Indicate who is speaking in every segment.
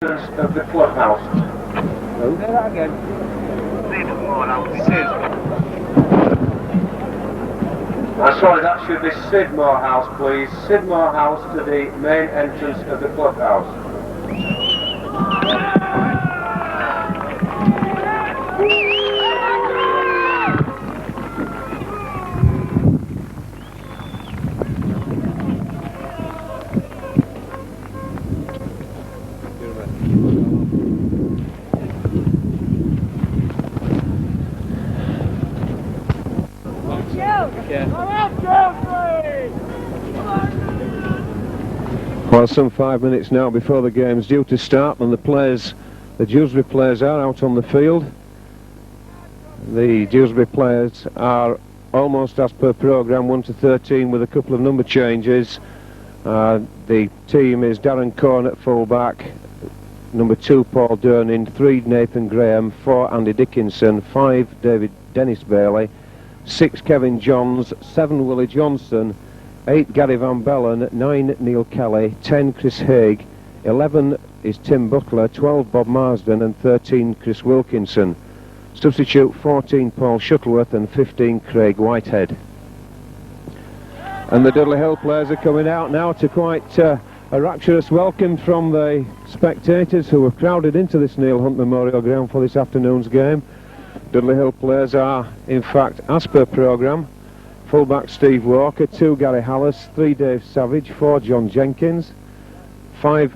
Speaker 1: of the clubhouse.
Speaker 2: Oh. Say that again.
Speaker 1: Sorry, that should be Sidmore House, please. Sidmore House to the main entrance of the clubhouse.
Speaker 3: Well, some 5 minutes now before the game's due to start, and the Dewsbury players are out on the field. The Dewsbury players are almost as per programme, 1 to 13 with a couple of number changes. The team is Darren Corn at full-back, number 2 Paul Durnin, 3 Nathan Graham, 4 Andy Dickinson, 5 Dennis Bailey, 6 Kevin Johns, 7 Willie Johnson, 8 Gary Van Bellen, 9 Neil Kelly, 10 Chris Haig, 11 is Tim Butler, 12 Bob Marsden and 13 Chris Wilkinson. Substitute 14 Paul Shuttleworth and 15 Craig Whitehead. And the Dudley Hill players are coming out now to quite a rapturous welcome from the spectators who have crowded into this Neil Hunt Memorial Ground for this afternoon's game. Dudley Hill players are in fact as per programme: fullback Steve Walker, 2 Gary Hallis, 3 Dave Savage, 4 John Jenkins, 5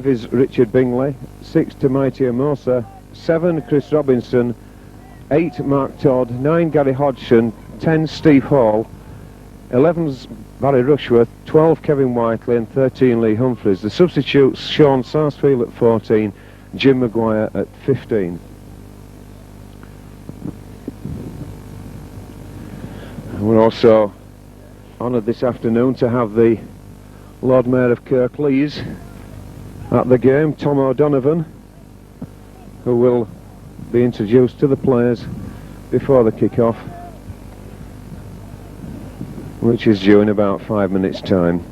Speaker 3: is Richard Bingley, 6 Mighty Amosa, 7 Chris Robinson, 8 Mark Todd, 9 Gary Hodgson, 10 Steve Hall, 11's Barry Rushworth, 12 Kevin Whiteley and 13 Lee Humphreys. The substitutes: Sean Sarsfield at 14, Jim Maguire at 15. We're also honoured this afternoon to have the Lord Mayor of Kirklees at the game, Tom O'Donovan, who will be introduced to the players before the kick-off, which is due in about 5 minutes' time.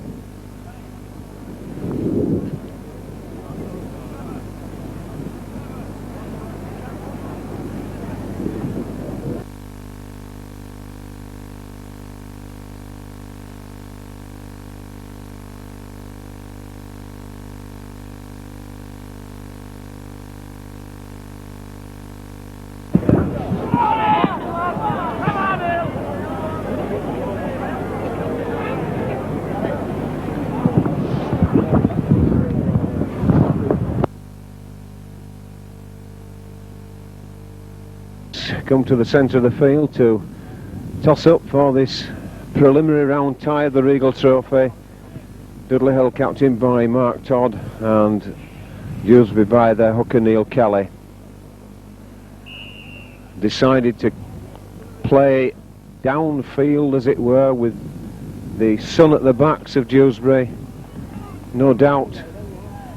Speaker 3: Come to the centre of the field to toss up for this preliminary round tie of the Regal Trophy. Dudley Hill captained by Mark Todd and Dewsbury by their hooker Neil Kelly. Decided to play downfield, as it were, with the sun at the backs of Dewsbury. No doubt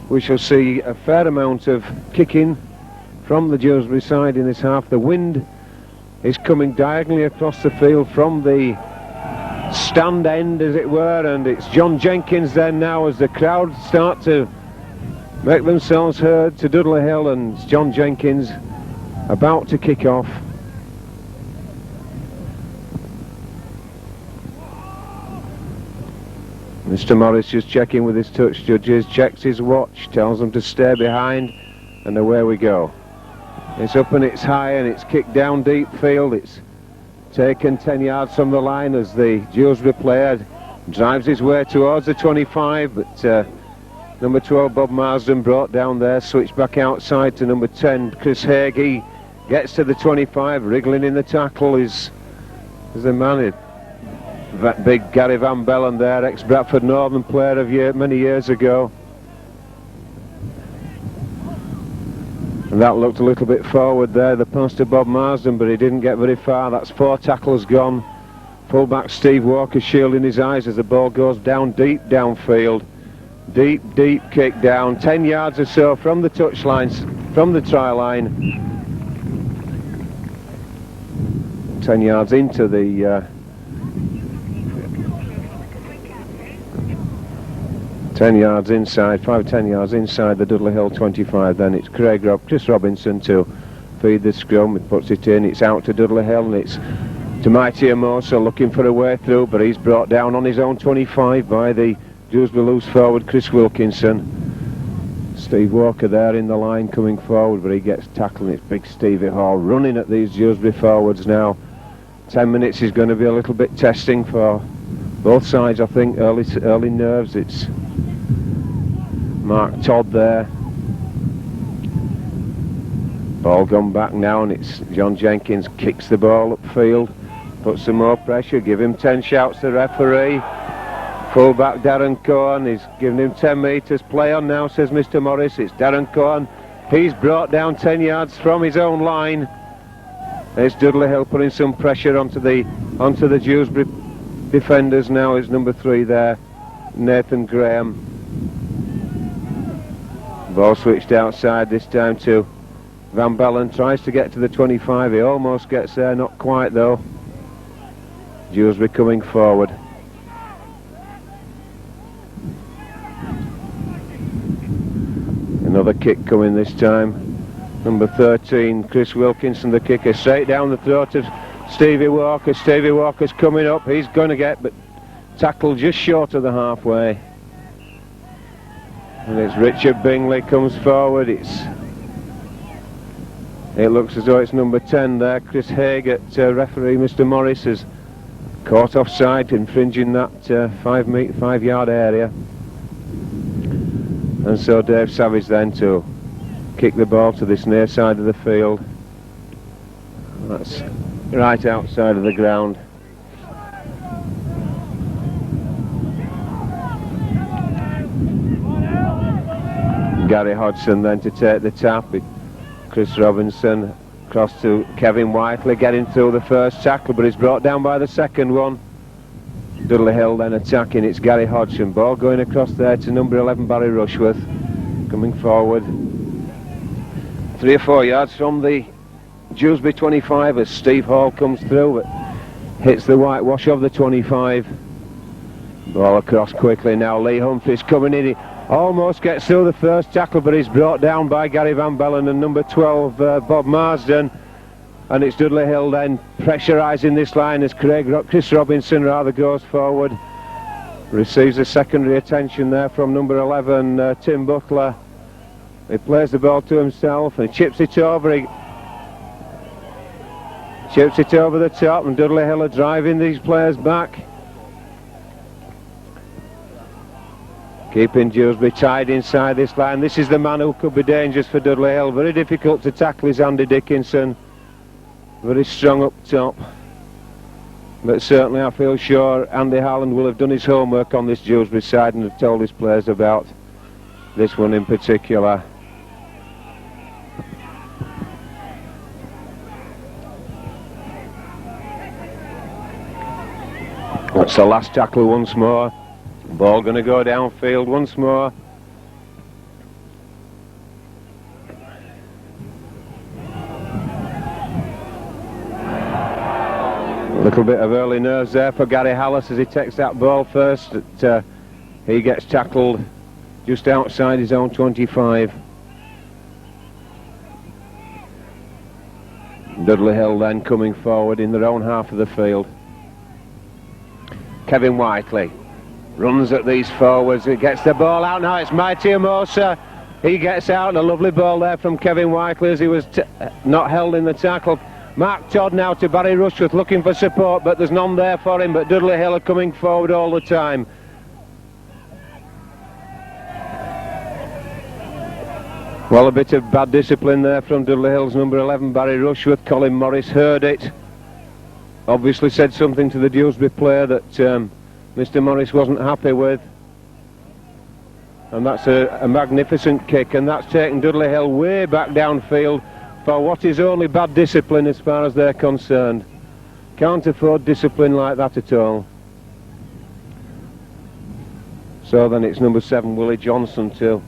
Speaker 3: we shall see a fair amount of kicking from the Dewsbury side in this half. The wind is coming diagonally across the field from the stand end, as it were, and it's John Jenkins then now as the crowd start to make themselves heard to Dudley Hill, and it's John Jenkins about to kick off. Mr. Morris just checking with his touch judges, checks his watch, tells them to stay behind, and away we go. It's up and it's high and it's kicked down deep field. It's taken 10 yards from the line as the Dewsbury player drives his way towards the 25, but number 12 Bob Marsden brought down there, switched back outside to number 10 Chris Haig. He gets to the 25, wriggling in the tackle is the man, that big Gary Van Bellen there, ex-Bradford Northern player of many years ago. And that looked a little bit forward there, the pass to Bob Marsden, but he didn't get very far. That's 4 tackles gone. Fullback Steve Walker shielding his eyes as the ball goes down deep downfield. Deep kick down, 10 yards or so from the touch lines, from the try line. 10 yards into the 10 yards inside, 5-10 yards inside the Dudley Hill 25. Then it's Chris Robinson to feed the scrum. He puts it in, it's out to Dudley Hill, and it's to Mighty Amosa looking for a way through, but he's brought down on his own 25 by the Dewsbury loose forward Chris Wilkinson. Steve Walker there in the line coming forward, but he gets tackled, and it's big Stevie Hall running at these Dewsbury forwards now. 10 minutes is going to be a little bit testing for both sides, I think. Early nerves. It's Mark Todd there. Ball gone back now, and it's John Jenkins kicks the ball upfield, puts some more pressure, give him 10 shouts, the referee. Full-back Darren Cohen, he's giving him 10 metres. Play on now, says Mr. Morris. It's Darren Cohen. He's brought down 10 yards from his own line. It's Dudley Hill putting some pressure onto the Dewsbury defenders now. Is number 3 there, Nathan Graham. Ball switched outside this time to Van Bellen, tries to get to the 25. He almost gets there, not quite though. Dewsbury coming forward. Another kick coming this time. Number 13, Chris Wilkinson, the kicker, straight down the throat of Stevie Walker. Stevie Walker's coming up. He's going to get but tackled just short of the halfway. And it's Richard Bingley comes forward. It looks as though it's number 10 there, Chris Haig, at referee Mr. Morris has caught offside, infringing that 5 yard area. And so Dave Savage then to kick the ball to this near side of the field. That's right outside of the ground. Gary Hodgson then to take the tap. Chris Robinson across to Kevin Whiteley, getting through the first tackle, but he's brought down by the second one. Dudley Hill then attacking. It's Gary Hodgson. Ball going across there to number 11 Barry Rushworth, coming forward 3 or 4 yards from the Dewsbury 25 as Steve Hall comes through, but hits the whitewash of the 25. Ball across quickly now. Lee Humphries coming in. He almost gets through the first tackle, but he's brought down by Gary Van Bellen and number 12 Bob Marsden. And it's Dudley Hill then pressurising this line as Chris Robinson rather goes forward. Receives a secondary attention there from number 11 Tim Butler. He plays the ball to himself and chips it over. He chips it over the top, and Dudley Hill are driving these players back. Keeping Dewsbury tied inside this line. This is the man who could be dangerous for Dudley Hill. Very difficult to tackle is Andy Dickinson. Very strong up top. But certainly I feel sure Andy Harland will have done his homework on this Dewsbury side and have told his players about this one in particular. That's the last tackle once more. Ball going to go downfield once more. A little bit of early nerves there for Gary Hallis as he takes that ball first. He gets tackled just outside his own 25. Dudley Hill then coming forward in their own half of the field. Kevin Whiteley runs at these forwards. He gets the ball out now. It's Mighty Amosa. He gets out. A lovely ball there from Kevin Whiteley as he was not held in the tackle. Mark Todd now to Barry Rushworth looking for support, but there's none there for him. But Dudley Hill are coming forward all the time. Well, a bit of bad discipline there from Dudley Hill's number 11 Barry Rushworth. Colin Morris heard it. Obviously said something to the Dewsbury player that Mr. Morris wasn't happy with. And that's a magnificent kick, and that's taken Dudley Hill way back downfield for what is only bad discipline as far as they're concerned. Can't afford discipline like that at all. So then it's number 7 Willie Johnson to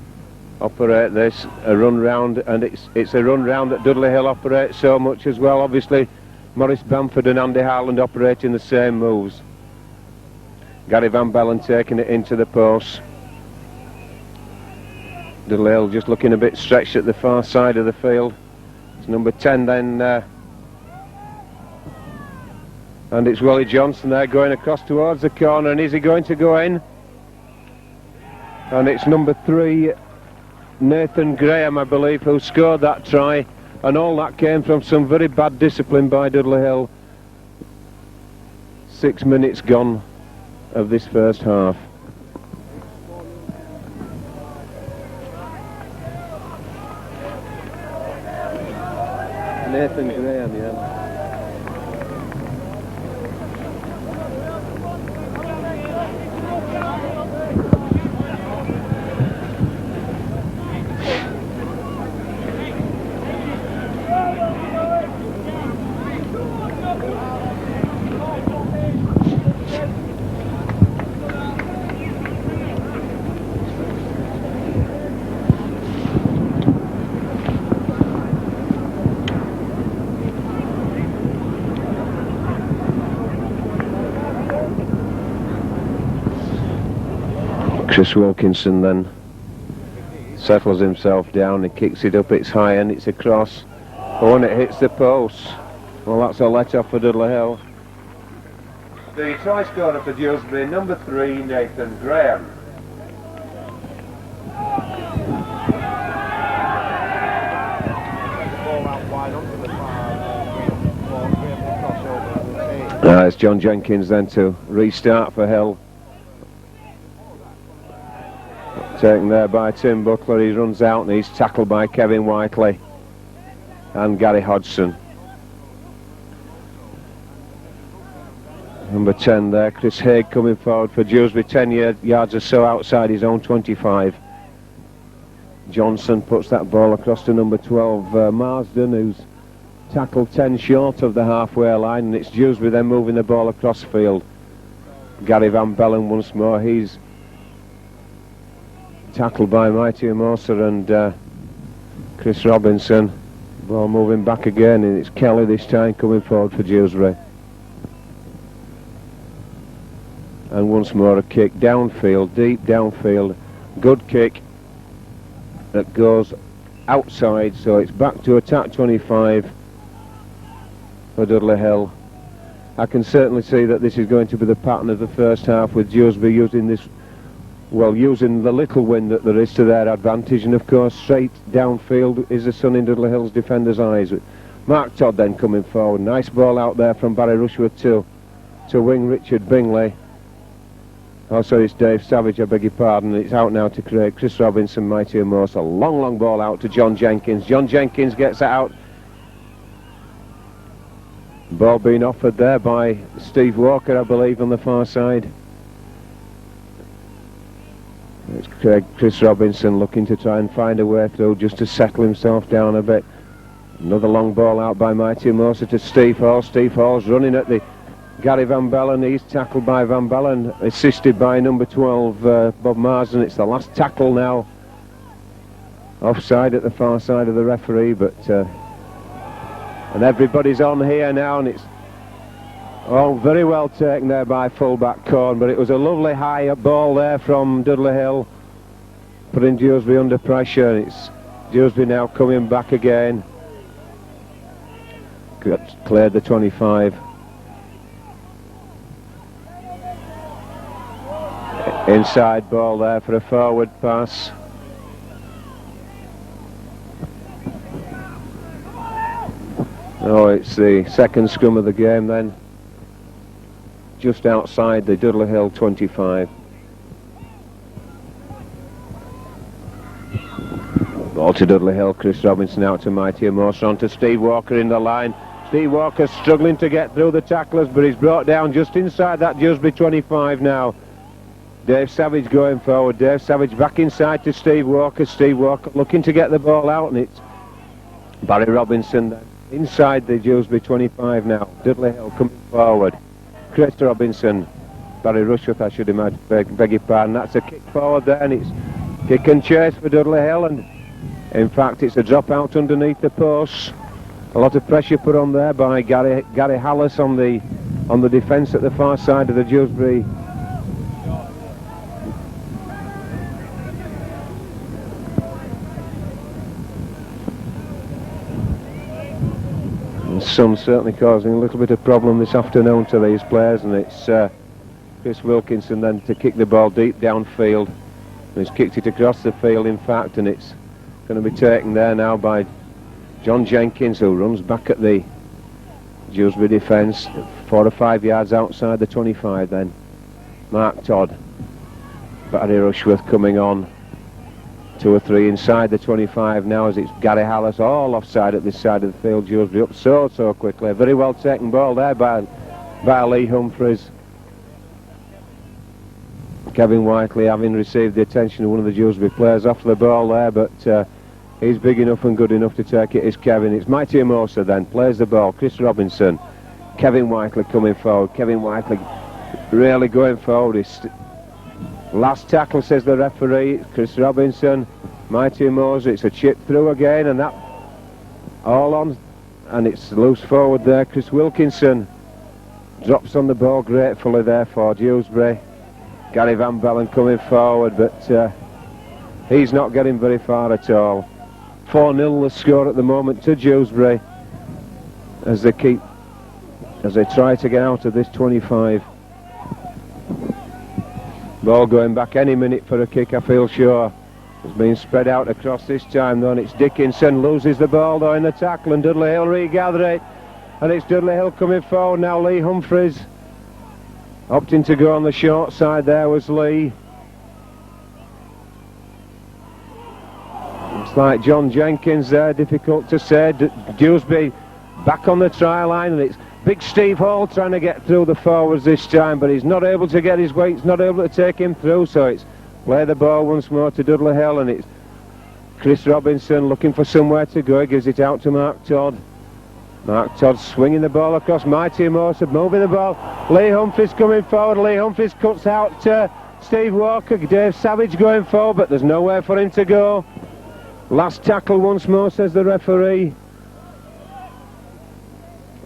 Speaker 3: operate this, a run round, and it's a run round that Dudley Hill operates so much as well. Obviously Maurice Bamford and Andy Harland operating the same moves. Gary Van Bellen taking it into the post. Dudley Hill just looking a bit stretched at the far side of the field. It's number 10 then, and it's Willie Johnson there going across towards the corner, and is he going to go in? And it's number 3, Nathan Graham, I believe, who scored that try, and all that came from some very bad discipline by Dudley Hill. 6 minutes gone of this first half. Nathan Graham, yeah. Chris Wilkinson then settles himself down, he kicks it up, it's high and it's a cross. Oh, and it hits the post. Well, that's a let-off for Dudley Hill.
Speaker 1: The try scorer for Dewsbury, number 3, Nathan Graham.
Speaker 3: It's John Jenkins then to restart for Hill. Taken there by Tim Buckler, he runs out and he's tackled by Kevin Whiteley and Gary Hodgson. Number 10 there, Chris Haig coming forward for Dewsbury, 10 yards or so outside his own 25. Johnson puts that ball across to number 12, Marsden, who's tackled 10 short of the halfway line, and it's Dewsbury then moving the ball across field. Gary Van Bellen once more, he's tackled by Mighty Amosa and Chris Robinson. Ball moving back again, and it's Kelly this time coming forward for Dewsbury. And once more a kick downfield, deep downfield. Good kick that goes outside, so it's back to attack 25 for Dudley Hill. I can certainly see that this is going to be the pattern of the first half, with Dewsbury using this, well, using the little wind that there is to their advantage, and of course straight downfield is the sun in Dudley Hill's defenders' eyes. Mark Todd then coming forward, nice ball out there from Barry Rushworth to wing Richard Bingley. Also it's Dave Savage, I beg your pardon. It's out now to Craig, Chris Robinson, Mighty Amosa. Long ball out to John Jenkins. John Jenkins gets it out. Ball being offered there by Steve Walker, I believe, on the far side. It's Chris Robinson looking to try and find a way through, just to settle himself down a bit. Another long ball out by Mighty Amosa to Steve Hall. Steve Hall's running at the Gary Van Bellen. He's tackled by Van Bellen, assisted by number 12, Bob Marsden. It's the last tackle now. Offside at the far side of the referee, but and everybody's on here now, and it's all very well taken there by full-back Corn, but it was a lovely high ball there from Dudley Hill, putting Dewsbury under pressure. It's Dewsbury now coming back again. Cleared the 25. Inside ball there for a forward pass. Oh, it's the second scrum of the game then. Just outside the Dudley Hill 25. Ball to Dudley Hill, Chris Robinson out to Mighty Amosa, on to Steve Walker in the line. Steve Walker struggling to get through the tacklers, but he's brought down just inside that Dewsbury 25 now. Dave Savage going forward, Dave Savage back inside to Steve Walker. Steve Walker looking to get the ball out, and it's Barry Robinson then inside the Dewsbury 25 now. Dudley Hill coming forward. Chris Robinson, Barry Rushworth, I should imagine, beg your pardon. That's a kick forward there, and it's kick and chase for Dudley Hill, and in fact it's a drop out underneath the posts. A lot of pressure put on there by Gary Hallis on the defence at the far side of the Dewsbury. sun's certainly causing a little bit of problem this afternoon to these players, and it's Chris Wilkinson then to kick the ball deep downfield. He's kicked it across the field, in fact, and it's going to be taken there now by John Jenkins, who runs back at the Dewsbury defence, 4 or 5 yards outside the 25 then. Mark Todd, Barry Rushworth coming on, 2 or 3 inside the 25 now, as it's Gary Hallis all offside at this side of the field. Dewsbury up so quickly. Very well taken ball there by Lee Humphries. Kevin Whiteley having received the attention of one of the Dewsbury players off the ball there, but he's big enough and good enough to take it. Is Kevin. It's Mighty Amosa then, plays the ball. Chris Robinson, Kevin Whiteley coming forward. Kevin Whiteley really going forward. Last tackle, says the referee. Chris Robinson, Mighty Amosa. It's a chip through again, and that all on, and it's loose forward there. Chris Wilkinson drops on the ball gratefully there for Dewsbury. Gary Van Bellen coming forward, but he's not getting very far at all. 4-0 the score at the moment to Dewsbury as they try to get out of this 25. Ball going back any minute for a kick, I feel sure. It's been spread out across this time though, and it's Dickinson loses the ball though in the tackle, and Dudley Hill regather it, and it's Dudley Hill coming forward now. Lee Humphries opting to go on the short side there was Lee. It's like John Jenkins there, difficult to say. Dewsbury back on the try line, and it's big Steve Hall trying to get through the forwards this time, but he's not able to get his weight, he's not able to take him through, so it's play the ball once more to Dudley Hill, and it's Chris Robinson looking for somewhere to go. He gives it out to Mark Todd. Mark Todd swinging the ball across. Mighty Amosa moving the ball. Lee Humphries coming forward. Lee Humphries cuts out to Steve Walker. Dave Savage going forward, but there's nowhere for him to go. Last tackle once more, says the referee.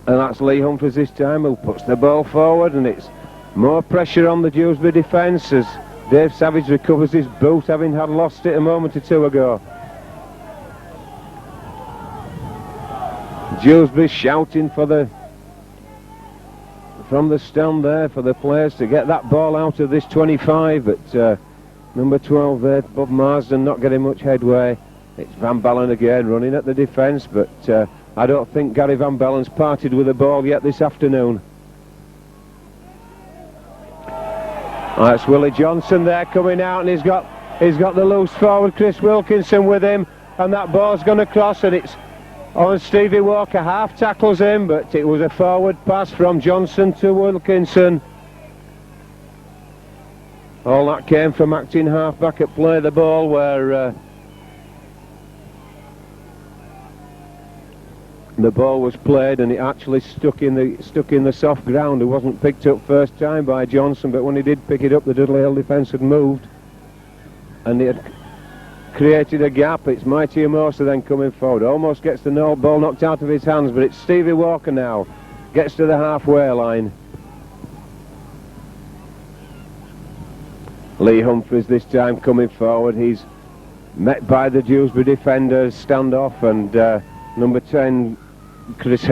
Speaker 3: And that's Lee Humphries this time, who puts the ball forward, and it's more pressure on the Dewsbury defence as Dave Savage recovers his boot, having had lost it a moment or two ago. Dewsbury shouting from the stand there for the players to get that ball out of this 25, but number 12 there, Bob Marsden, not getting much headway. It's Van Bellen again running at the defence, but I don't think Gary Van Bellen's parted with the ball yet this afternoon. That's Willie Johnson there coming out, and he's got the loose forward Chris Wilkinson with him, and that ball's going to cross, and it's on Stevie Walker. Half tackles him, but it was a forward pass from Johnson to Wilkinson. All that came from acting half back at play the ball, where the ball was played, and it actually stuck in the soft ground. It wasn't picked up first time by Johnson, but when he did pick it up, the Dudley Hill defence had moved, and it had created a gap. It's Mighty Amosa then coming forward. Almost gets the ball knocked out of his hands, but it's Stevie Walker now. Gets to the halfway line. Lee Humphries this time coming forward. He's met by the Dewsbury defenders, standoff, and number 10, Chris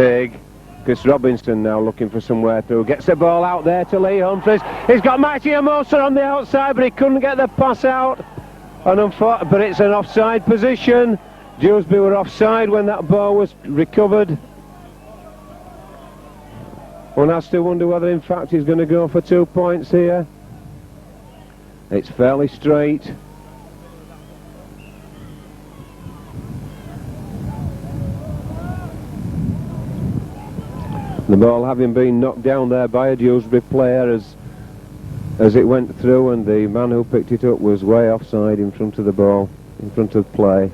Speaker 3: Robinson now looking for somewhere through. Gets the ball out there to Lee Humphries. He's got Mighty Amosa on the outside, but he couldn't get the pass out. But it's an offside position. Dewsbury were offside when that ball was recovered. One has to wonder whether in fact he's going to go for 2 points here. It's fairly straight. The ball having been knocked down there by a Dewsbury player as it went through, and the man who picked it up was way offside in front of the ball, in front of play.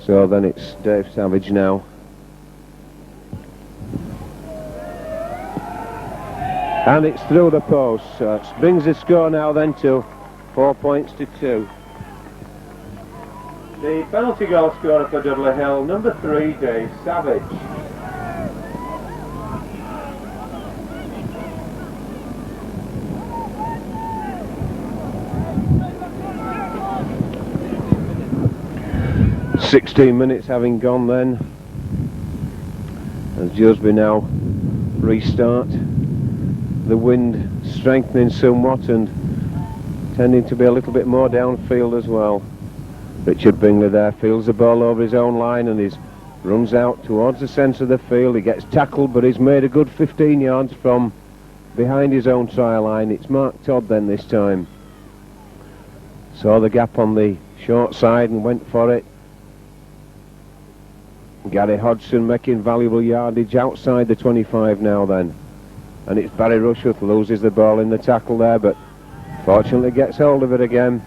Speaker 3: So then it's Dave Savage now. And it's through the post, so it brings the score now then to 4 points to 2.
Speaker 1: The penalty goal scorer for Dudley Hill, number 3, Dave Savage. .16 minutes having gone then.
Speaker 3: As Dewsbury now restart, the wind strengthening somewhat and tending to be a little bit more downfield as well. Richard Bingley there fields the ball over his own line and he's runs out towards the centre of the field. He gets tackled, but he's made a good 15 yards from behind his own try line. It's Mark Todd then this time. Saw the gap on the short side and went for it. Gary Hodgson making valuable yardage outside the 25 now then. And it's Barry Rushworth loses the ball in the tackle there, but fortunately gets hold of it again.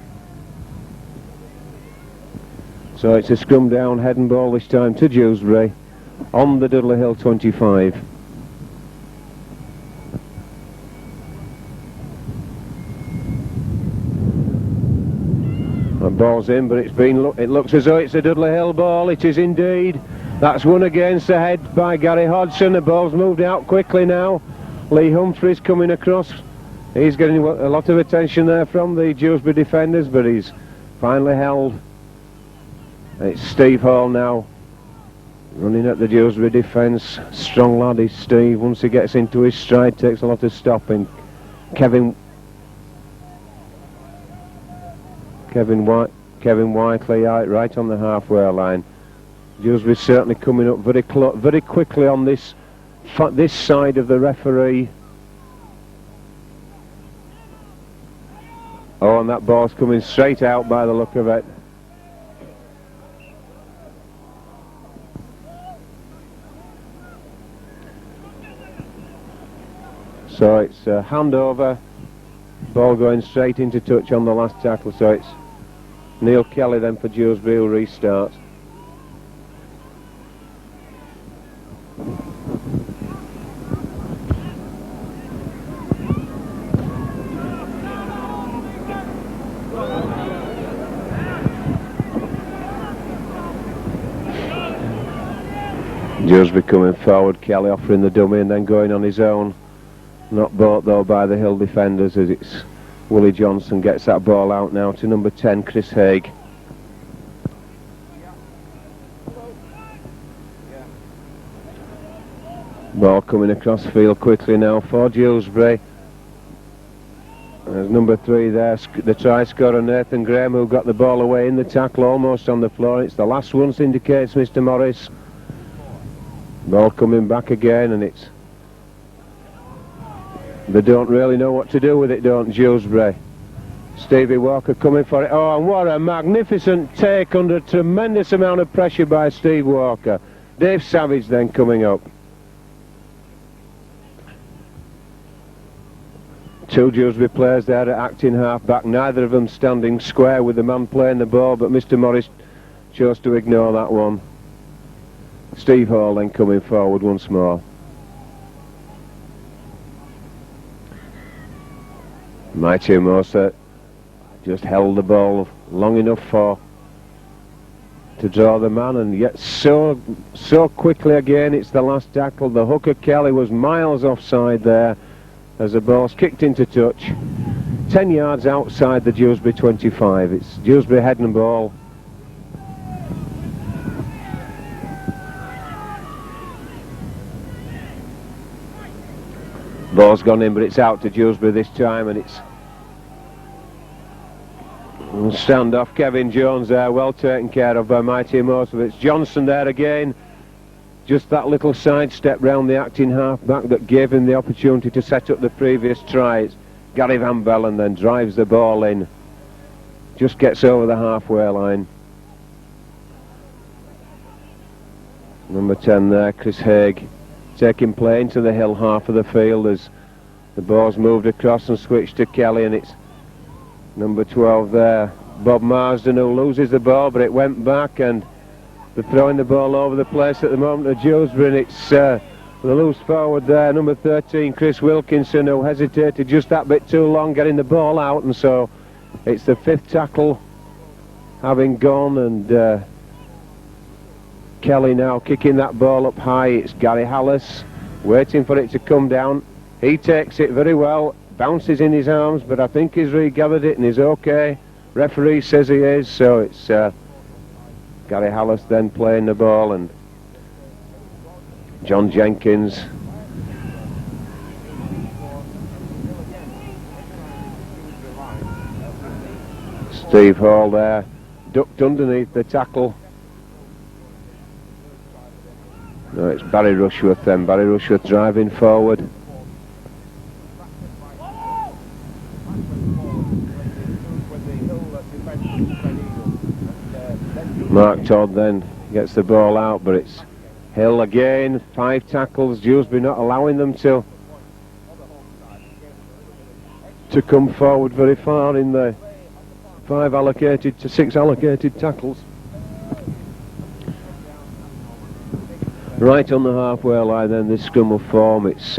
Speaker 3: So it's a scrum down, head and ball this time to Dewsbury on the Dudley Hill 25. The ball's in, but it looks as though it's a Dudley Hill ball. It is indeed. That's won against the head by Gary Hodgson. The ball's moved out quickly now. Lee Humphries coming across. He's getting a lot of attention there from the Dewsbury defenders, but he's finally held. It's Steve Hall now running at the Dewsbury defence. Strong lad is Steve. Once he gets into his stride, takes a lot of stopping. Kevin Whiteley right on the halfway line. Dewsbury certainly coming up very quickly on this side of the referee. Oh, and that ball's coming straight out by the look of it. So it's a handover, ball going straight into touch on the last tackle. So it's Neil Kelly then for Dewsbury who restarts. Dewsbury coming forward, Kelly offering the dummy and then going on his own. Not bought though by the Hill defenders, as it's Willie Johnson gets that ball out now to number 10, Chris Haig. Ball coming across field quickly now for Dewsbury. There's number 3 there, the try scorer Nathan Graham, who got the ball away in the tackle almost on the floor. It's the last one, indicates Mr. Morris. Ball coming back again, and they don't really know what to do with it, don't Dewsbury. Stevie Walker coming for it. Oh, and what a magnificent take under a tremendous amount of pressure by Steve Walker. Dave Savage then coming up. 2 Dewsbury players there at acting half-back, neither of them standing square with the man playing the ball, but Mr. Morris chose to ignore that one. Steve Hall then coming forward once more. Mighty Mosa just held the ball long enough to draw the man, and yet so quickly again. It's the last tackle. The hooker Kelly was miles offside there as the ball's kicked into touch 10 yards outside the Dewsbury 25. It's Dewsbury head and ball. Ball's gone in, but it's out to Dewsbury this time, and it's stand off. Kevin Jones there, well taken care of by Mighty Mosa. It's Johnson there again. Just that little sidestep round the acting half-back that gave him the opportunity to set up the previous try. It's Gary Van Bellen then drives the ball in. Just gets over the halfway line. Number 10 there, Chris Haig, taking play into the Hill half of the field as the ball's moved across and switched to Kelly, and it's number 12 there, Bob Marsden, who loses the ball, but it went back, and they're throwing the ball over the place at the moment at Dewsbury, and it's the loose forward there, number 13, Chris Wilkinson, who hesitated just that bit too long getting the ball out, and so it's the 5th tackle having gone, and Kelly now kicking that ball up high. It's Gary Hallis waiting for it to come down. He takes it very well, bounces in his arms, but I think he's regathered it and he's okay. Referee says he is, so it's Gary Hallis then playing the ball, and John Jenkins. Steve Hall there, ducked underneath the tackle. No, it's Barry Rushworth then. Barry Rushworth driving forward. Mark Todd then gets the ball out, but it's Hill again. 5 tackles. Dewsbury not allowing them to come forward very far in the 6 allocated tackles. Right on the halfway line then, this scrum will form. It's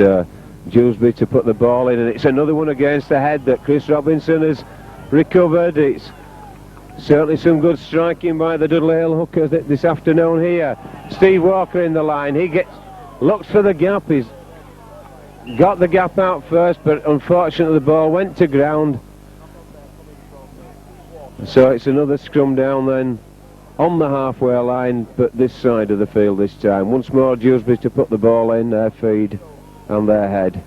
Speaker 3: Dewsbury to put the ball in, and it's another one against the head that Chris Robinson has recovered. It's certainly some good striking by the Dudley Hill hooker this afternoon here. Steve Walker in the line. He looks for the gap. He's got the gap out first, but unfortunately the ball went to ground. So it's another scrum down then on the halfway line, but this side of the field this time. Once more Dewsbury to put the ball in, their feed and their head.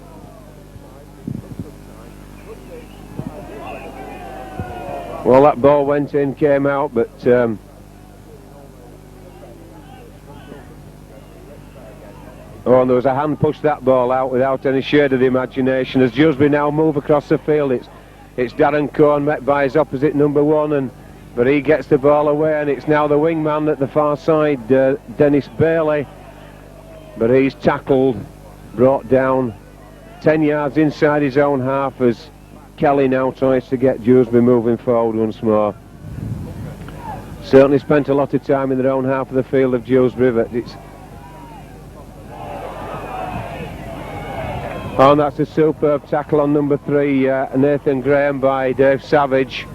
Speaker 3: Well, that ball went in, came out, but oh, and there was a hand pushed that ball out without any shade of the imagination. As Dewsbury now move across the field, it's Darren Cohn met by his opposite number 1, but he gets the ball away, and it's now the wingman at the far side, Dennis Bailey, but he's tackled, brought down 10 yards inside his own half as Kelly now tries to get Dewsbury moving forward once more. Certainly spent a lot of time in their own half of the field of Dewsbury, but it's... Oh, and that's a superb tackle on number 3, Nathan Graham by Dave Savage.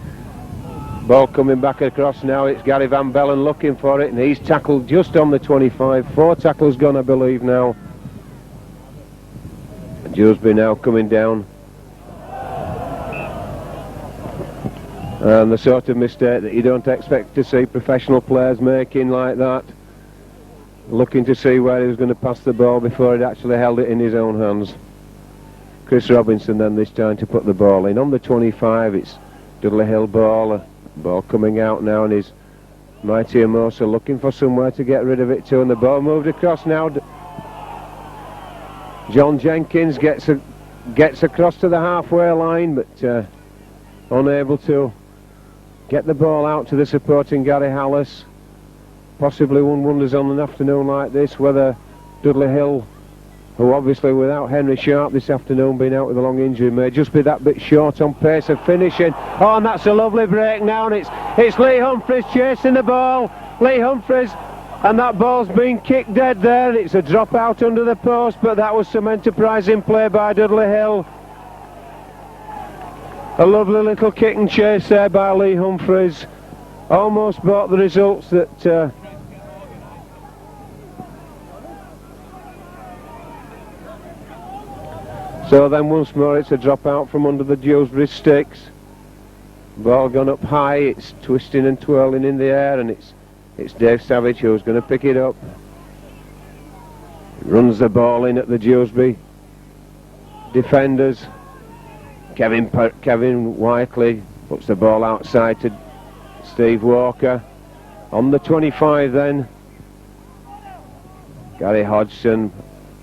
Speaker 3: Ball coming back across now. It's Gary Van Bellen looking for it, and he's tackled just on the 25. 4 tackles gone, I believe, now. And Dewsbury now coming down. And the sort of mistake that you don't expect to see professional players making like that. Looking to see where he was going to pass the ball before he'd actually held it in his own hands. Chris Robinson then this time to put the ball in. On the 25, it's Dudley Hill ball. Ball coming out now, and is Mighty Amosa looking for somewhere to get rid of it too, and the ball moved across now. John Jenkins gets across to the halfway line, but unable to get the ball out to the supporting Gary Hallis. Possibly one wonders on an afternoon like this whether Dudley Hill, who obviously without Henry Sharp this afternoon being out with a long injury, may just be that bit short on pace of finishing. Oh, and that's a lovely break now, and it's Lee Humphries chasing the ball. Lee Humphries, and that ball's been kicked dead there. It's a drop out under the post, but that was some enterprising play by Dudley Hill. A lovely little kick and chase there by Lee Humphries. Almost brought the results that... So then once more it's a drop out from under the Dewsbury sticks. Ball gone up high, it's twisting and twirling in the air, and it's Dave Savage who's going to pick it up. Runs the ball in at the Dewsbury defenders. Kevin Whiteley puts the ball outside to Steve Walker. On the 25 then, Gary Hodgson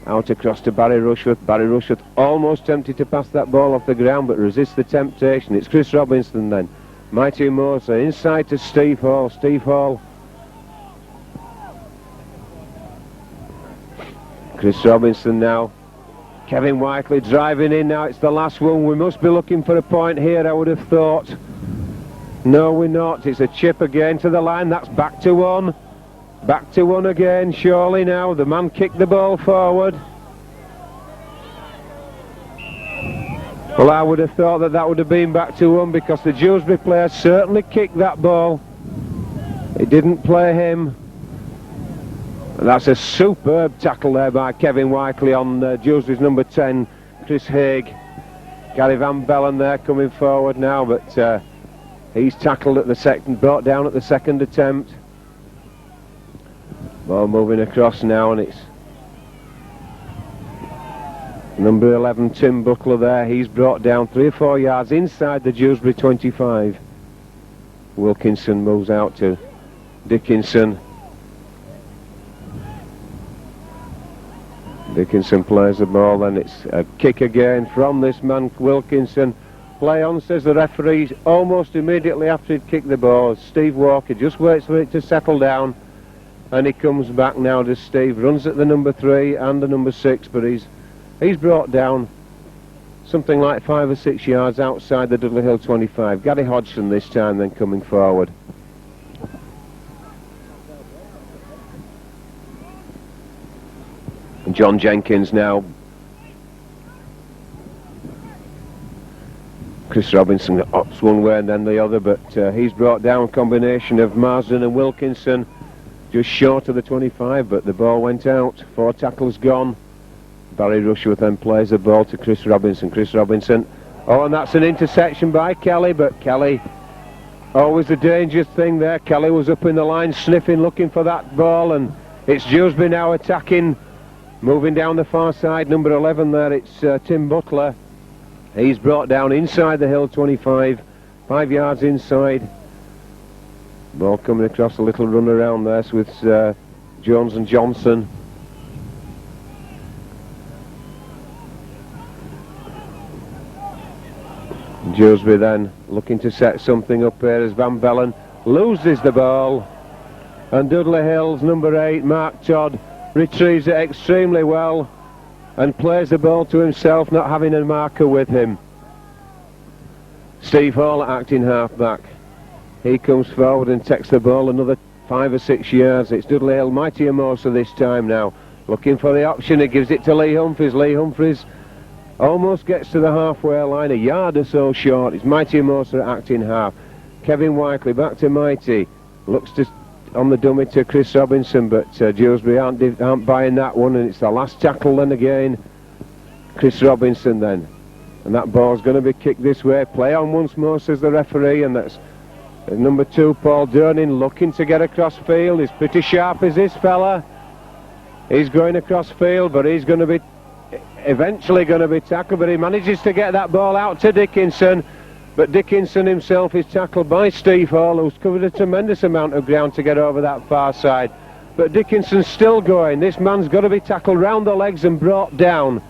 Speaker 3: out across to Barry Rushworth. Barry Rushworth almost tempted to pass that ball off the ground, but resists the temptation. It's Chris Robinson then. Mighty Moser inside to Steve Hall. Steve Hall. Chris Robinson now. Kevin Whiteley driving in now. It's the last one. We must be looking for a point here, I would have thought. No, we're not. It's a chip again to the line. That's back to 1. Back to 1 again, surely now. The man kicked the ball forward. Well, I would have thought that would have been back to 1 because the Dewsbury player certainly kicked that ball. It didn't play him. And that's a superb tackle there by Kevin Whiteley on Dewsbury's number 10, Chris Haig. Gary Van Bellen there coming forward now, but he's tackled at the second, brought down at the second attempt. Ball moving across now, and it's Number 11, Tim Butler there. He's brought down 3 or 4 yards inside the Dewsbury 25. Wilkinson moves out to Dickinson. Dickinson plays the ball, then it's a kick again from this man Wilkinson. Play on, says the referee, almost immediately after he'd kicked the ball. Steve Walker just waits for it to settle down, and he comes back now to Steve. Runs at the number 3 and the number 6, but he's brought down something like 5 or 6 yards outside the Dudley Hill 25. Gary Hodgson this time then coming forward. And John Jenkins now. Chris Robinson ups one way and then the other, but he's brought down a combination of Marsden and Wilkinson just short of the 25, but the ball went out. 4 tackles gone. Barry Rushworth then plays the ball to Chris Robinson. Chris Robinson, oh, and that's an interception by Kelly, but Kelly, always a dangerous thing there. Kelly was up in the line sniffing, looking for that ball, and it's Dewsbury now attacking, moving down the far side. Number 11 there, it's Tim Butler. He's brought down inside the Hill 25, 5 yards inside. Ball coming across a little run around there with Jones and Johnson. Dewsbury then looking to set something up here as Van Bellen loses the ball, and Dudley Hill's number 8, Mark Todd, retrieves it extremely well and plays the ball to himself, not having a marker with him. Steve Hall, acting half-back. He comes forward and takes the ball another 5 or 6 yards. It's Dudley Hill, Mighty Amosa this time now. Looking for the option, he gives it to Lee Humphries. Lee Humphries almost gets to the halfway line, a yard or so short. It's Mighty Amosa acting half. Kevin Whiteley back to Mighty. Looks to on the dummy to Chris Robinson, but Dewsbury aren't buying that one, and it's the last tackle then again. Chris Robinson then. And that ball's going to be kicked this way. Play on once more, says the referee, and that's number 2, Paul Durnin, looking to get across field. He's pretty sharp, is this fella. He's going across field, but he's going to be eventually going to be tackled, but he manages to get that ball out to Dickinson. But Dickinson himself is tackled by Steve Hall, who's covered a tremendous amount of ground to get over that far side. But Dickinson's still going. This man's got to be tackled round the legs and brought down.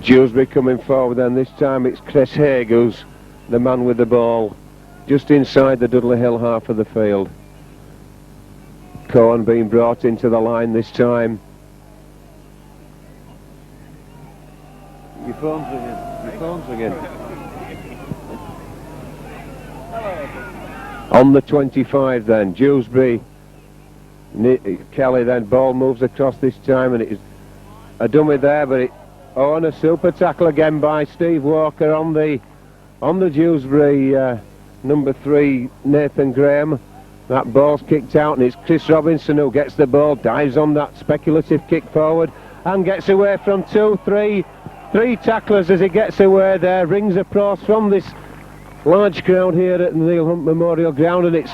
Speaker 3: Dewsbury coming forward, then this time it's Chris Haig who's the man with the ball just inside the Dudley Hill half of the field. Cohen being brought into the line this time. Your phone's ringing. Your phone's ringing. On the 25 then, Dewsbury. Kelly then, ball moves across this time, and it is a dummy there, but it, oh, and a super tackle again by Steve Walker on the Dewsbury number 3, Nathan Graham. That ball's kicked out, and it's Chris Robinson who gets the ball, dives on that speculative kick forward and gets away from 3 tacklers as he gets away there. Rings across from this large crowd here at the Neil Hunt Memorial Ground, and it's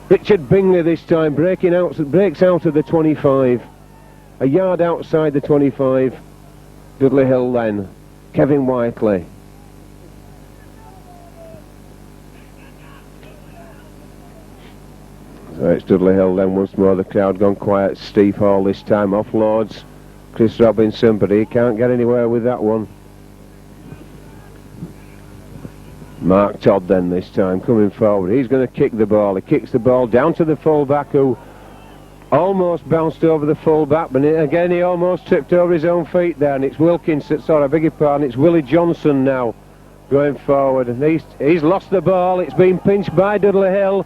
Speaker 3: Richard Bingley this time breaks out of the 25, a yard outside the 25. Dudley Hill then, Kevin Whiteley. So it's Dudley Hill then once more. The crowd gone quiet. Steve Hall this time offloads Chris Robinson, but he can't get anywhere with that one. Mark Todd then this time coming forward. He's going to kick the ball. He kicks the ball down to the full-back, who almost bounced over the full-back, but again he almost tripped over his own feet there, and it's Wilkinson, sorry, I beg your pardon, it's Willie Johnson now going forward, and he's lost the ball. It's been pinched by Dudley Hill,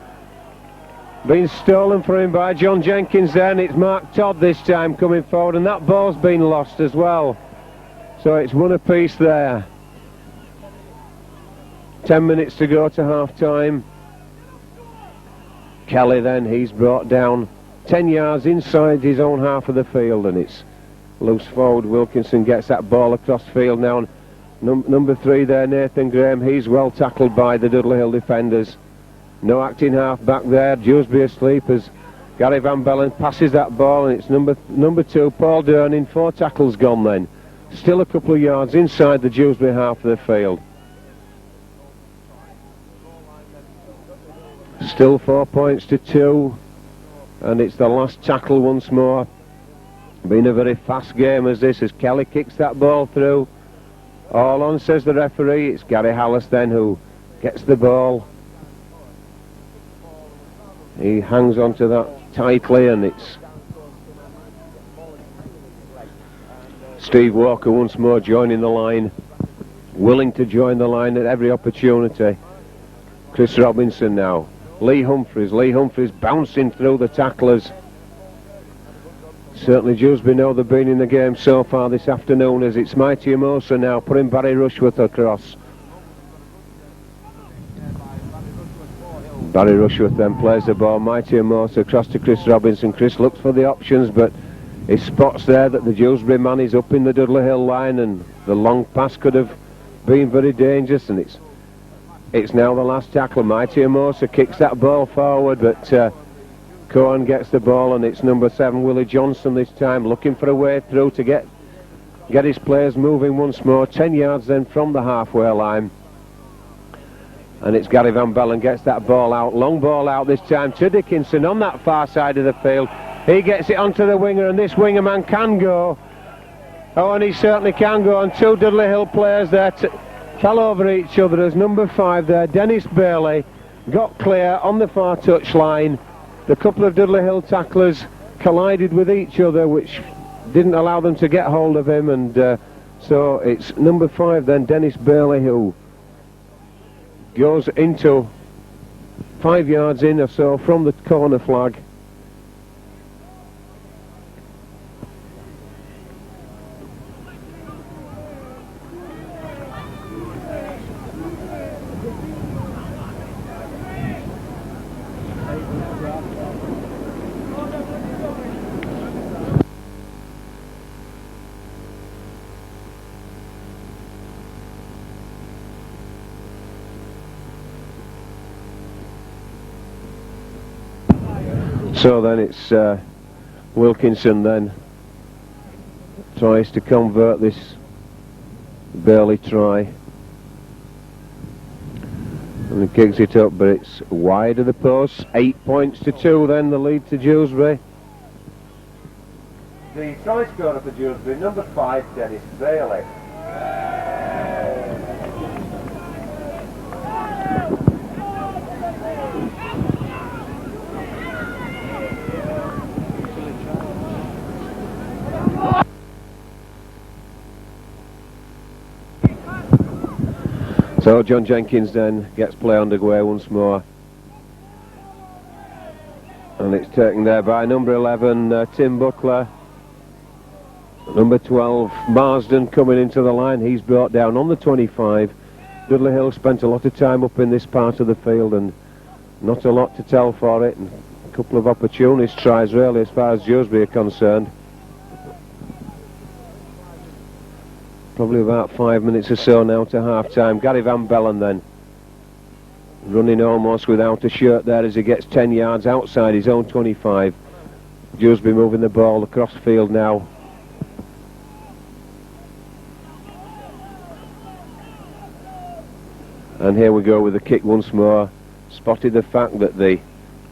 Speaker 3: been stolen from him by John Jenkins then. It's Mark Todd this time coming forward, and that ball's been lost as well, so it's one apiece there. 10 minutes to go to half-time. Kelly then, he's brought down 10 yards inside his own half of the field, and it's loose forward. Wilkinson gets that ball across field now, and number 3 there, Nathan Graham, he's well tackled by the Dudley Hill defenders. No acting half back there. Dewsbury asleep as Gary Van Bellen passes that ball, and it's number 2, Paul Durning. 4 tackles gone then. Still a couple of yards inside the Dewsbury half of the field. Still 4 points to 2, and it's the last tackle once more. Been a very fast game as this, as Kelly kicks that ball through. All on, says the referee. It's Gary Hallis then who gets the ball. He hangs on to that tightly, and it's Steve Walker once more joining the line, willing to join the line at every opportunity. Chris Robinson now. Lee Humphries bouncing through the tacklers. Certainly Dewsbury know they've been in the game so far this afternoon, as it's Mighty Amosa now putting Barry Rushworth across. Barry Rushworth then plays the ball. Mighty Amosa across to Chris Robinson. Chris looks for the options, but he spots there that the Dewsbury man is up in the Dudley Hill line, and the long pass could have been very dangerous, and it's now the last tackle. Mighty Amosa kicks that ball forward, but Cohen gets the ball, and it's number 7, Willie Johnson this time, looking for a way through to get his players moving once more. 10 yards then from the halfway line. And it's Gary Van Bellen gets that ball out. Long ball out this time to Dickinson on that far side of the field. He gets it onto the winger, and this winger man can go. Oh, and he certainly can go. And 2 Dudley Hill players there fell over each other as number 5 there, Dennis Bailey, got clear on the far touch line. The couple of Dudley Hill tacklers collided with each other, which didn't allow them to get hold of him, and so it's number 5 then, Dennis Bailey, who goes into 5 yards in or so from the corner flag. So then it's Wilkinson then tries to convert this Bailey try, and he kicks it up, but it's wide of the post. 8 points to 2 then, the lead to Dewsbury.
Speaker 1: The try scorer for Dewsbury, number 5, Dennis Bailey.
Speaker 3: So John Jenkins then gets play underway once more, and it's taken there by number 11 Tim Butler. Number 12 Marsden coming into the line, he's brought down on the 25. Dudley Hill spent a lot of time up in this part of the field, and not a lot to tell for it, and a couple of opportunist tries really as far as Dewsbury are concerned. Probably about 5 minutes or so now to half-time. Gary Van Bellen then running almost without a shirt there as he gets 10 yards outside his own 25. Dewsbury moving the ball across field now. And here we go with the kick once more. Spotted the fact that the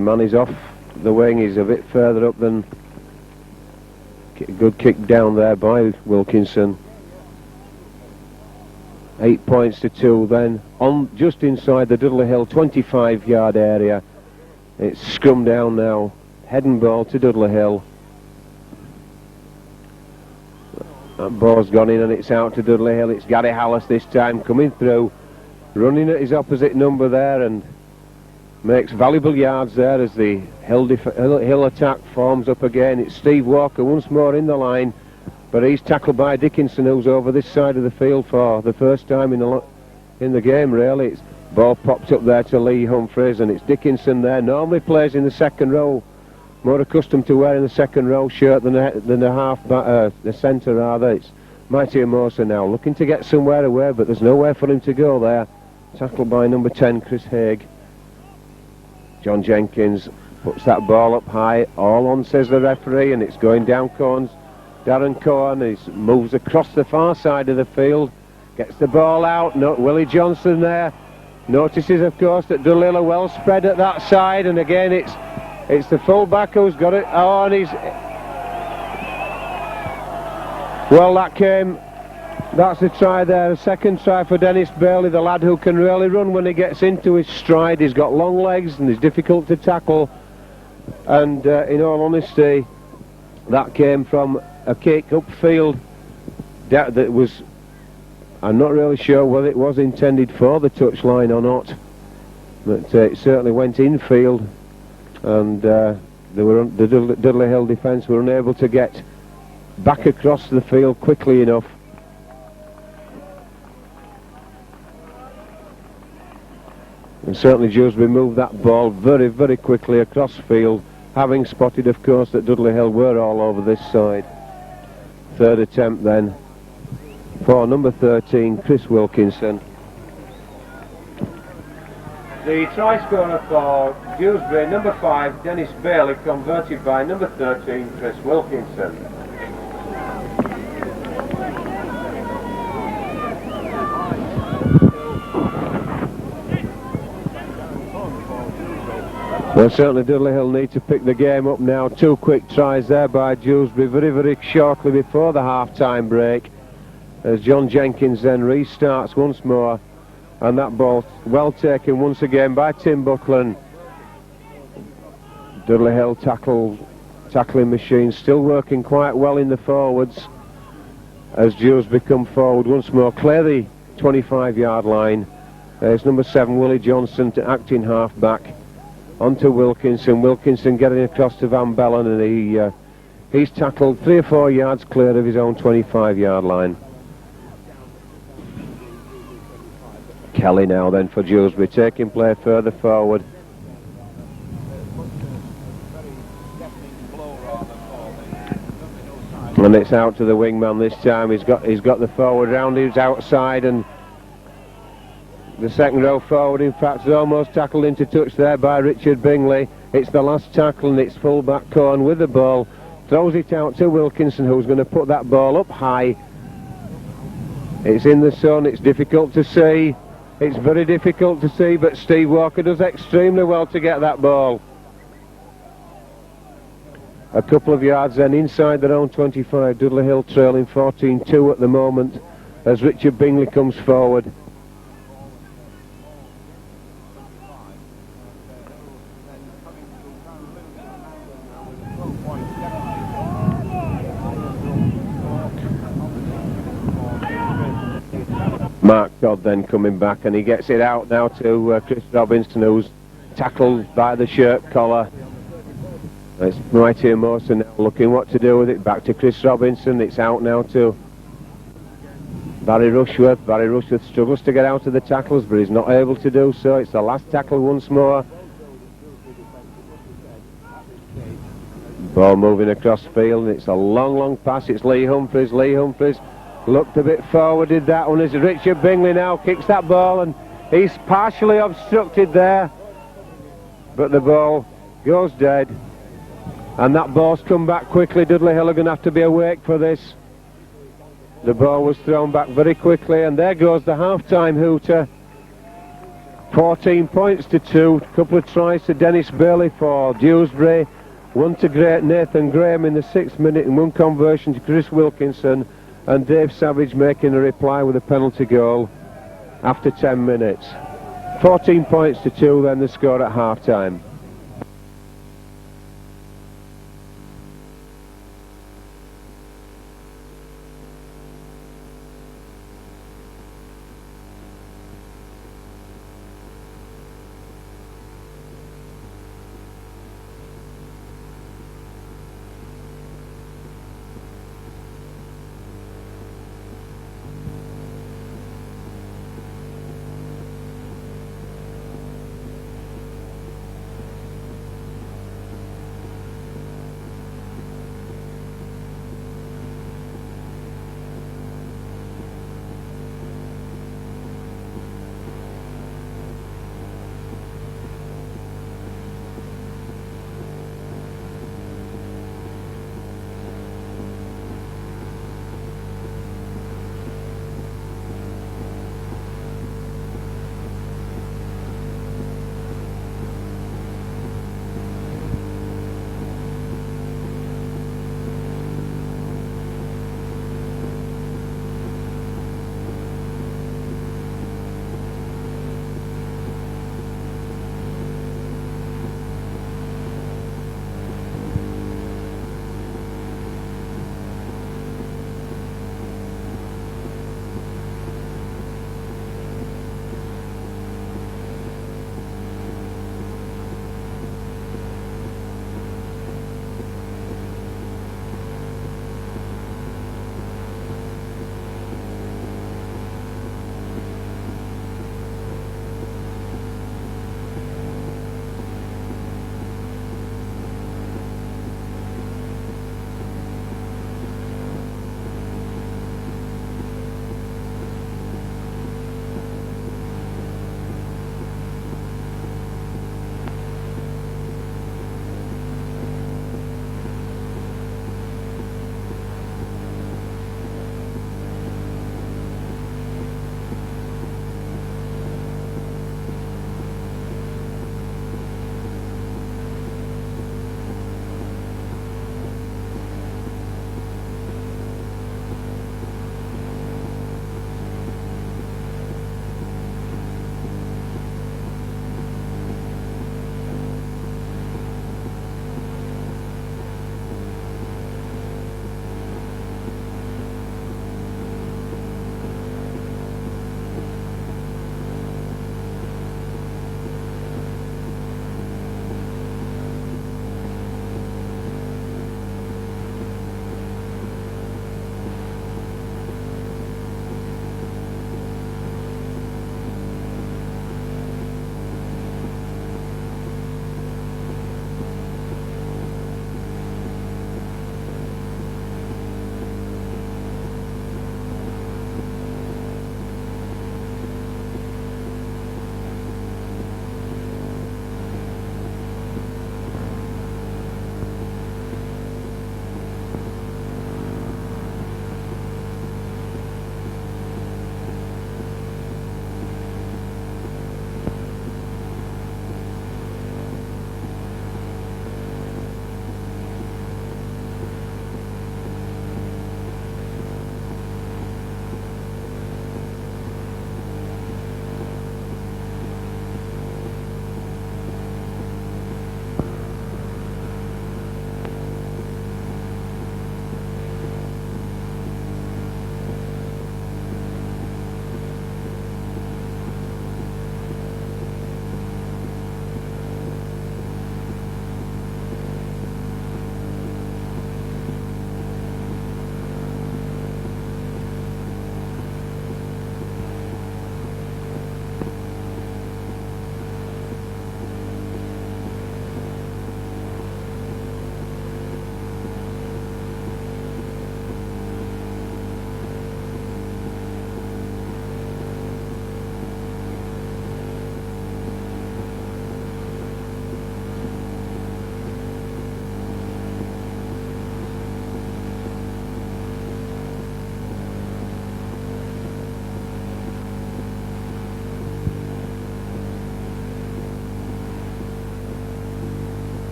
Speaker 3: man is off the wing. He's a bit further up than... Good kick down there by Wilkinson. 8 points to 2 then, on just inside the Dudley Hill 25-yard area. It's scrum down now, heading ball to Dudley Hill. That ball's gone in and it's out to Dudley Hill. It's Gary Hallis this time coming through, running at his opposite number there, and makes valuable yards there as the Hill attack forms up again. It's Steve Walker once more in the line, but he's tackled by Dickinson, who's over this side of the field for the first time in the game really. It's ball popped up there to Lee Humphries, and it's Dickinson there. Normally plays in the second row, more accustomed to wearing the second row shirt than the centre rather. It's Mighty Amosa now, looking to get somewhere away, but there's nowhere for him to go there. Tackled by number 10, Chris Haig. John Jenkins puts that ball up high. All on, says the referee, and it's going down cones. Darren Cohen moves across the far side of the field, gets the ball out. No, Willie Johnson there notices, of course, that Dudley are well spread at that side, and again it's the full-back who's got it. Oh, and well, that's the try there, a second try for Dennis Bailey, the lad who can really run when he gets into his stride. He's got long legs and he's difficult to tackle, and in all honesty, that came from a kick upfield that was, I'm not really sure whether it was intended for the touchline or not, but it certainly went infield, and the Dudley Hill defence were unable to get back across the field quickly enough. And certainly Dewsbury moved that ball very, very quickly across field, having spotted, of course, that Dudley Hill were all over this side. Third attempt then for number 13, Chris Wilkinson.
Speaker 1: The try scorer for Dewsbury, number 5, Dennis Bailey, converted by number 13, Chris Wilkinson.
Speaker 3: Well, certainly Dudley Hill need to pick the game up now. 2 quick tries there by Dewsbury very, very shortly before the half-time break, as John Jenkins then restarts once more, and that ball well taken once again by Tim Buckland. Dudley Hill tackling machine still working quite well in the forwards, as Dewsbury come forward once more, clear the 25-yard line. There's number 7, Willie Johnson, to acting half-back. Onto Wilkinson getting across to Van Bellen, and he's tackled 3 or 4 yards clear of his own 25-yard line. Kelly now then for Dewsbury, taking play further forward. And it's out to the wingman this time. He's got the forward round, he's outside, and the second row forward, in fact, is almost tackled into touch there by Richard Bingley. It's the last tackle, and it's full-back Cohen with the ball. Throws it out to Wilkinson, who's going to put that ball up high. It's in the sun, it's difficult to see. It's very difficult to see, but Steve Walker does extremely well to get that ball. A couple of yards then inside their own 25. Dudley Hill trailing 14-2 at the moment, as Richard Bingley comes forward. Mark Todd then coming back, and he gets it out now to Chris Robinson, who's tackled by the shirt collar. It's Mighty Morrison now looking what to do with it. Back to Chris Robinson. It's out now to Barry Rushworth. Barry Rushworth struggles to get out of the tackles, but he's not able to do so. It's the last tackle once more. Ball moving across field, and it's a long pass. It's Lee Humphries. Lee Humphries looked a bit forward, did that one, as Richard Bingley now kicks that ball, and he's partially obstructed there, but the ball goes dead, and that ball's come back quickly. Dudley Hill are going to have to be awake for this. The ball was thrown back very quickly, and there goes the half-time hooter. 14 points to 2. A couple of tries to Dennis Bailey for Dewsbury, one to Nathan Graham in the 6th minute, and one conversion to Chris Wilkinson, and Dave Savage making a reply with a penalty goal after 10 minutes. 14 points to 2 then the score at half-time.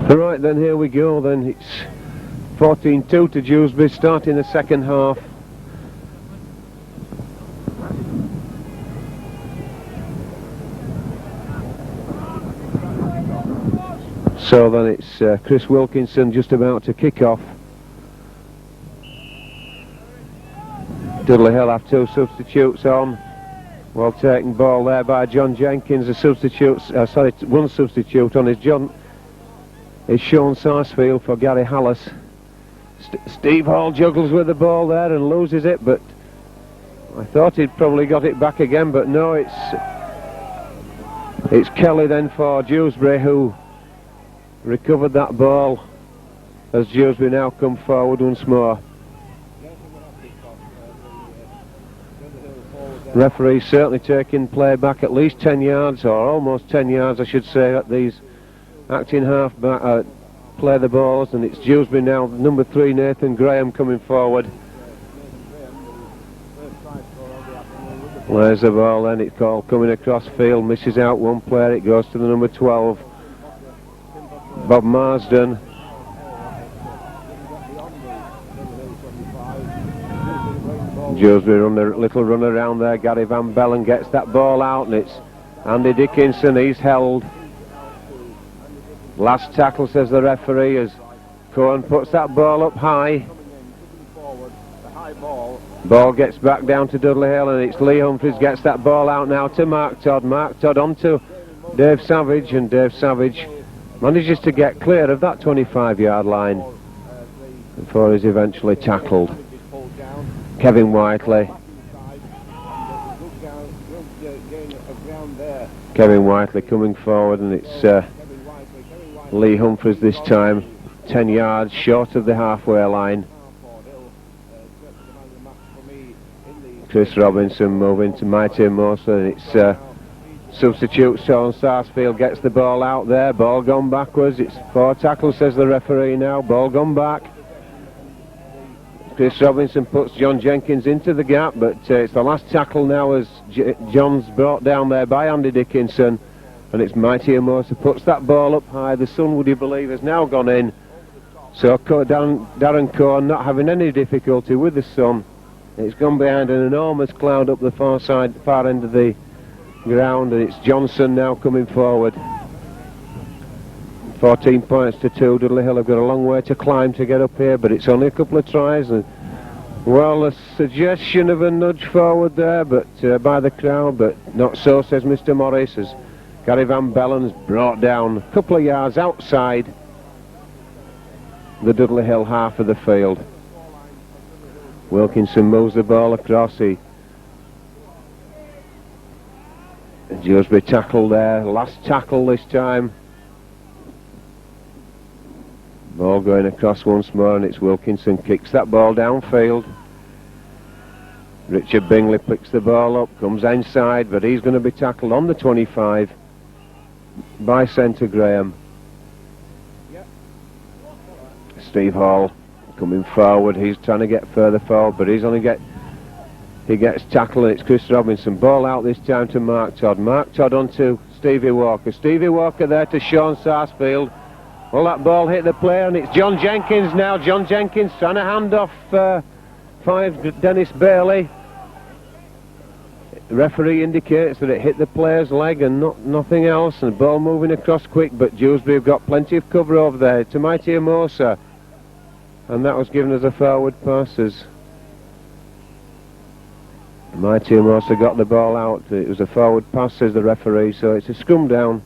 Speaker 3: Right then, here we go then. It's 14-2 to Dewsbury, starting the second half. So then it's Chris Wilkinson just about to kick off. Dudley Hill have two substitutes on. Well taken ball there by John Jenkins. One substitute on is Sean Sarsfield for Gary Hallis. Steve Hall juggles with the ball there and loses it, but I thought he'd probably got it back again, but no, it's Kelly then for Dewsbury who recovered that ball as Dewsbury now come forward once more. Referee certainly taking play back at least 10 yards, or almost 10 yards I should say, at these acting half back, play the balls, and it's Dewsbury now, number 3 Nathan Graham coming forward. There's the ball then, it's called coming across field, misses out one player, it goes to the number 12. Bob Marsden. Dewsbury run a little run around there, Gary Van Bellen gets that ball out, and it's Andy Dickinson, he's held. Last tackle, says the referee, as Cohen puts that ball up high. Ball gets back down to Dudley Hill, and it's Lee Humphries gets that ball out now to Mark Todd. Mark Todd onto Dave Savage, and Dave Savage manages to get clear of that 25-yard line before he's eventually tackled. Kevin Whiteley. Kevin Whiteley coming forward, and it's Lee Humphries this time, 10 yards short of the halfway line. Chris Robinson moving to Mighty Moser, and it's substitute Sean Sarsfield gets the ball out there, ball gone backwards, it's 4 tackles, says the referee now, ball gone back. Chris Robinson puts John Jenkins into the gap, but it's the last tackle now as John's brought down there by Andy Dickinson, and it's Mighty Amosa puts that ball up high. The sun, would you believe, has now gone in, so Darren Cohen not having any difficulty with the sun. It's gone behind an enormous cloud up the far end of the ground, and it's Johnson now coming forward. 14 points to 2. Dudley Hill have got a long way to climb to get up here, but it's only a couple of tries, and well, a suggestion of a nudge forward there, but by the crowd, but not so, says Mr. Morris, as Gary Van Bellen's brought down a couple of yards outside the Dudley Hill half of the field. Wilkinson moves the ball across. Dewsbury tackle there, last tackle this time. Ball going across once more, and it's Wilkinson kicks that ball downfield. Richard Bingley picks the ball up, comes inside, but he's going to be tackled on the 25 by centre Graham. Steve Hall coming forward, he's trying to get further forward, but he gets tackled, and it's Chris Robinson. Ball out this time to Mark Todd. Mark Todd onto Stevie Walker. Stevie Walker there to Sean Sarsfield. Well, that ball hit the player, and it's John Jenkins now. John Jenkins trying to hand off 5 Dennis Bailey. The referee indicates that it hit the player's leg and nothing else, and the ball moving across quick, but Dewsbury have got plenty of cover over there to Mighty Amosa, and that was given as a forward pass as Mighty Amosa got the ball out. It was a forward pass, says the referee, so it's a scrum down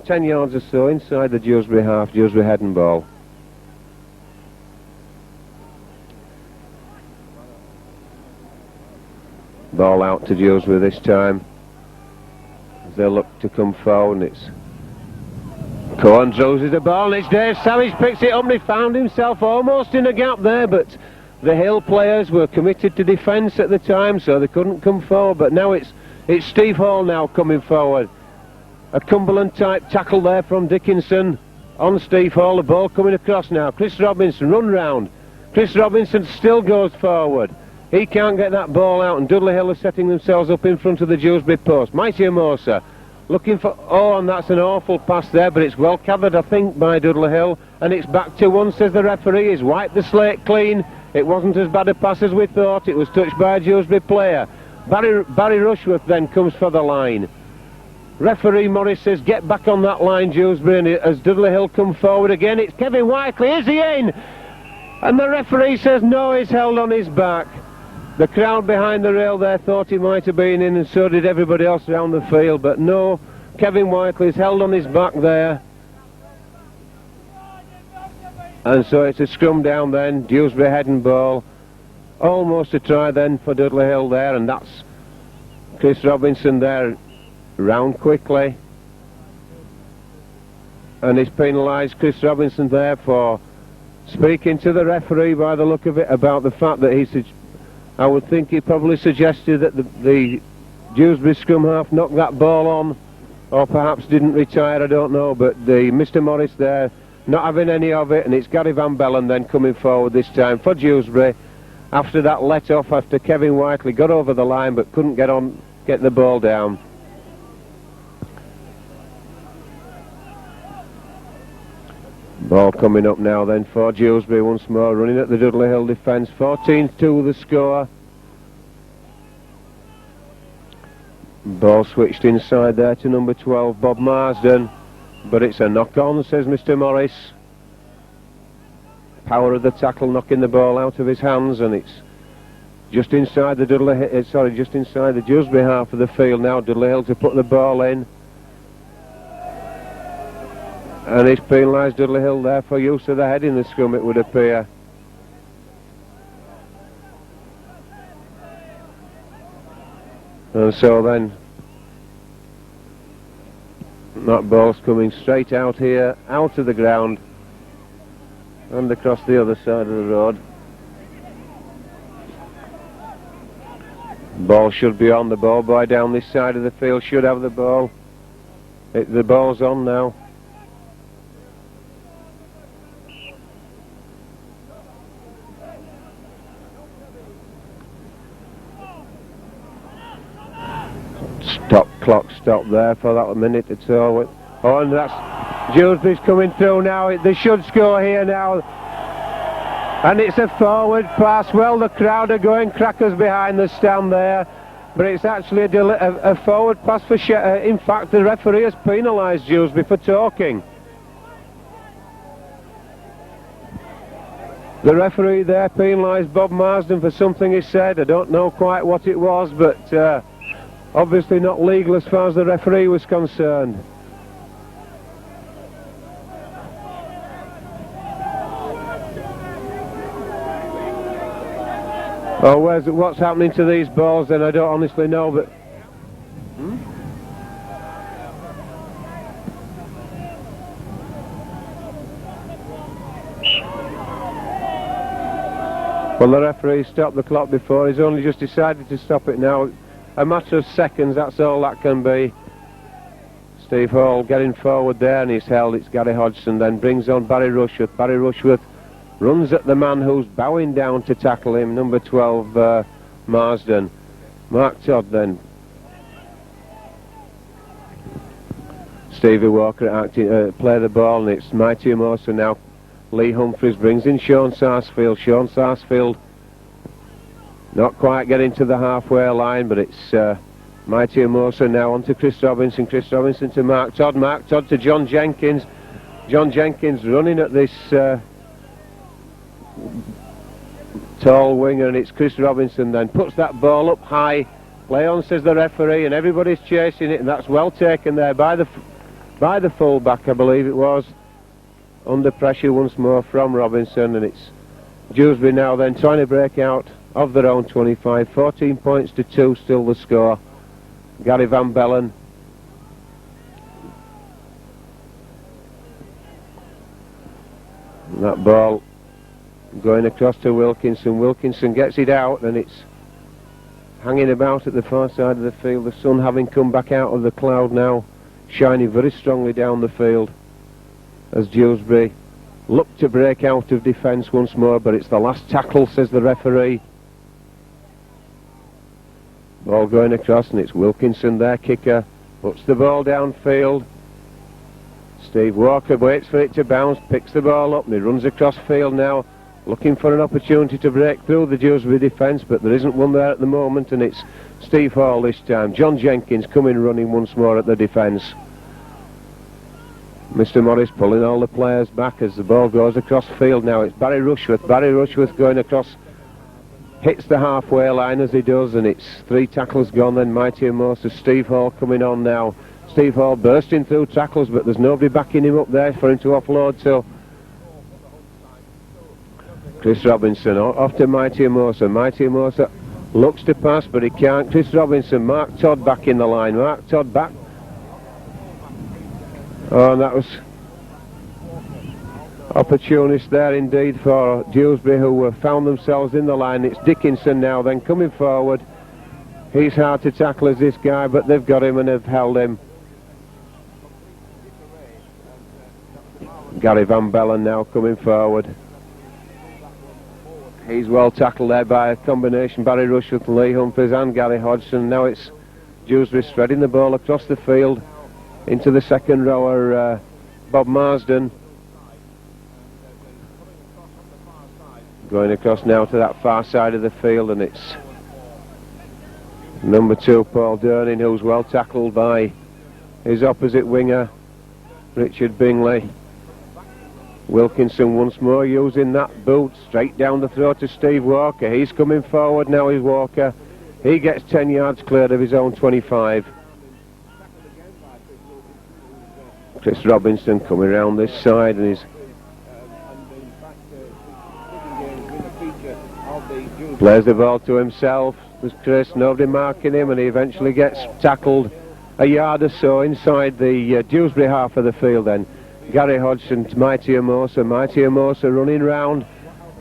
Speaker 3: 10 yards or so inside the Dewsbury half. Dewsbury head and ball. Ball out to Dewsbury this time as they look to come forward, and it's Cohen loses the ball, and it's Dave Savage picks it up, and he found himself almost in a gap there, but the Hill players were committed to defence at the time, so they couldn't come forward. But now it's Steve Hall now coming forward. A Cumberland type tackle there from Dickinson on Steve Hall. The ball coming across now. Chris Robinson run round. Chris Robinson still goes forward. He can't get that ball out, and Dudley Hill are setting themselves up in front of the Dewsbury post. Mighty Amosa looking for, oh, and that's an awful pass there, but it's well covered, I think, by Dudley Hill, and it's back to 1, says the referee. He's wiped the slate clean. It wasn't as bad a pass as we thought. It was touched by a Dewsbury player. Barry Rushworth then comes for the line. Referee Morris says, get back on that line, Dewsbury, and as Dudley Hill come forward again, it's Kevin Whiteley. Is he in? And the referee says, no, he's held on his back. The crowd behind the rail there thought he might have been in, and so did everybody else around the field, but no, Kevin Whiteley's held on his back there. And so it's a scrum down then, Dewsbury head and ball. Almost a try then for Dudley Hill there, and that's Chris Robinson there, round quickly. And he's penalised Chris Robinson there for speaking to the referee by the look of it about the fact that I would think he probably suggested that the Dewsbury scrum half knocked that ball on, or perhaps didn't retire, I don't know, but Mr. Morris there not having any of it, and it's Gary Van Bellen then coming forward this time for Dewsbury after that let off after Kevin Whiteley got over the line but couldn't get the ball down. Ball coming up now then for Dewsbury once more, running at the Dudley Hill defence. 14-2 the score. Ball switched inside there to number 12, Bob Marsden, but it's a knock-on, says Mr. Morris. Power of the tackle knocking the ball out of his hands, and it's just inside the just inside the Dewsbury half of the field now. Dudley Hill to put the ball in. And he's penalised Dudley Hill there for use of the head in the scrum, it would appear. And so then that ball's coming straight out here, out of the ground and across the other side of the road. Ball should be on. The ball boy down this side of the field should have the ball. The ball's on now. Clock stopped there for that minute or so. Oh, and that's Dewsbury's coming through now. They should score here now. And it's a forward pass. Well, the crowd are going crackers behind the stand there, but it's actually a forward pass for in fact, the referee has penalised Dewsbury for talking. The referee there penalised Bob Marsden for something he said. I don't know quite what it was, but obviously not legal as far as the referee was concerned. Oh, what's happening to these balls then? I don't honestly know, but... Well, the referee stopped the clock before. He's only just decided to stop it now. A matter of seconds, that's all that can be. Steve Hall getting forward there, and he's held. It's Gary Hodgson, then brings on Barry Rushworth. Barry Rushworth runs at the man who's bowing down to tackle him, number 12, Marsden. Mark Todd then. Stevie Walker play the ball, and it's Mighty Amosa now. Lee Humphries brings in Sean Sarsfield. Sean Sarsfield not quite getting to the halfway line, but it's Mighty Amosa now on to Chris Robinson. Chris Robinson to Mark Todd. Mark Todd to John Jenkins. John Jenkins running at this tall winger, and it's Chris Robinson then. Puts that ball up high. Play on, says the referee, and everybody's chasing it, and that's well taken there by the full-back, I believe it was. Under pressure once more from Robinson, and it's Dewsbury now then trying to break out of their own 25. 14 points to 2 still the score. Gary Van Bellen. And that ball going across to Wilkinson. Wilkinson gets it out, and it's hanging about at the far side of the field. The sun having come back out of the cloud now, shining very strongly down the field as Dewsbury look to break out of defence once more, but it's the last tackle, says the referee. Ball going across, and it's Wilkinson there, kicker. puts the ball downfield. Steve Walker waits for it to bounce, picks the ball up, and he runs across field now, looking for an opportunity to break through the Dewsbury defence, but there isn't one there at the moment, and it's Steve Hall this time. John Jenkins coming running once more at the defence. Mr. Morris pulling all the players back as the ball goes across field now. It's Barry Rushworth. Barry Rushworth going across, hits the halfway line as he does, and it's 3 tackles gone. Then Mighty and Most of Steve Hall coming on now. Steve Hall bursting through tackles, but there's nobody backing him up there for him to offload to. Chris Robinson off to Mighty Amosa. Mighty Amosa looks to pass, but he can't. Chris Robinson, Mark Todd back in the line. Mark Todd back. Oh, and that was opportunist there indeed for Dewsbury, who found themselves in the line. It's Dickinson now then coming forward. He's hard to tackle as this guy, but they've got him and they've held him. Gary Van Bellen now coming forward. He's well tackled there by a combination, Barry Rushworth, Lee Humphries and Gary Hodgson. Now it's Dewsbury spreading the ball across the field into the second rower, Bob Marsden. Going across now to that far side of the field, and it's number 2, Paul Durning, who's well tackled by his opposite winger, Richard Bingley. Wilkinson once more using that boot straight down the throat to Steve Walker. He's coming forward now, is Walker. He gets 10 yards cleared of his own 25. Chris Robinson coming around this side, and he's plays the ball to himself. There's Chris, nobody marking him, and he eventually gets tackled a yard or so inside the Dewsbury half of the field then. Gary Hodgson to Mighty Amosa. Mighty Amosa running round,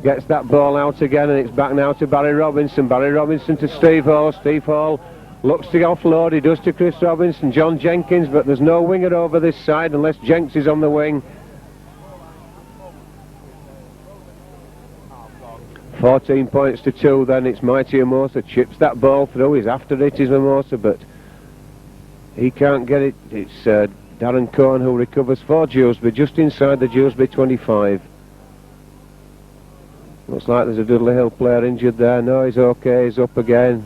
Speaker 3: gets that ball out again, and it's back now to Barry Robinson. Barry Robinson to Steve Hall. Steve Hall looks to offload, he does to Chris Robinson. John Jenkins, but there's no winger over this side unless Jenks is on the wing. 14 points to 2 then. It's Mighty Amosa, chips that ball through. He's after it, is Amosa, but he can't get it. It's Darren Cohen who recovers for Dewsbury, just inside the Dewsbury 25. Looks like there's a Dudley Hill player injured there. No, he's okay, he's up again.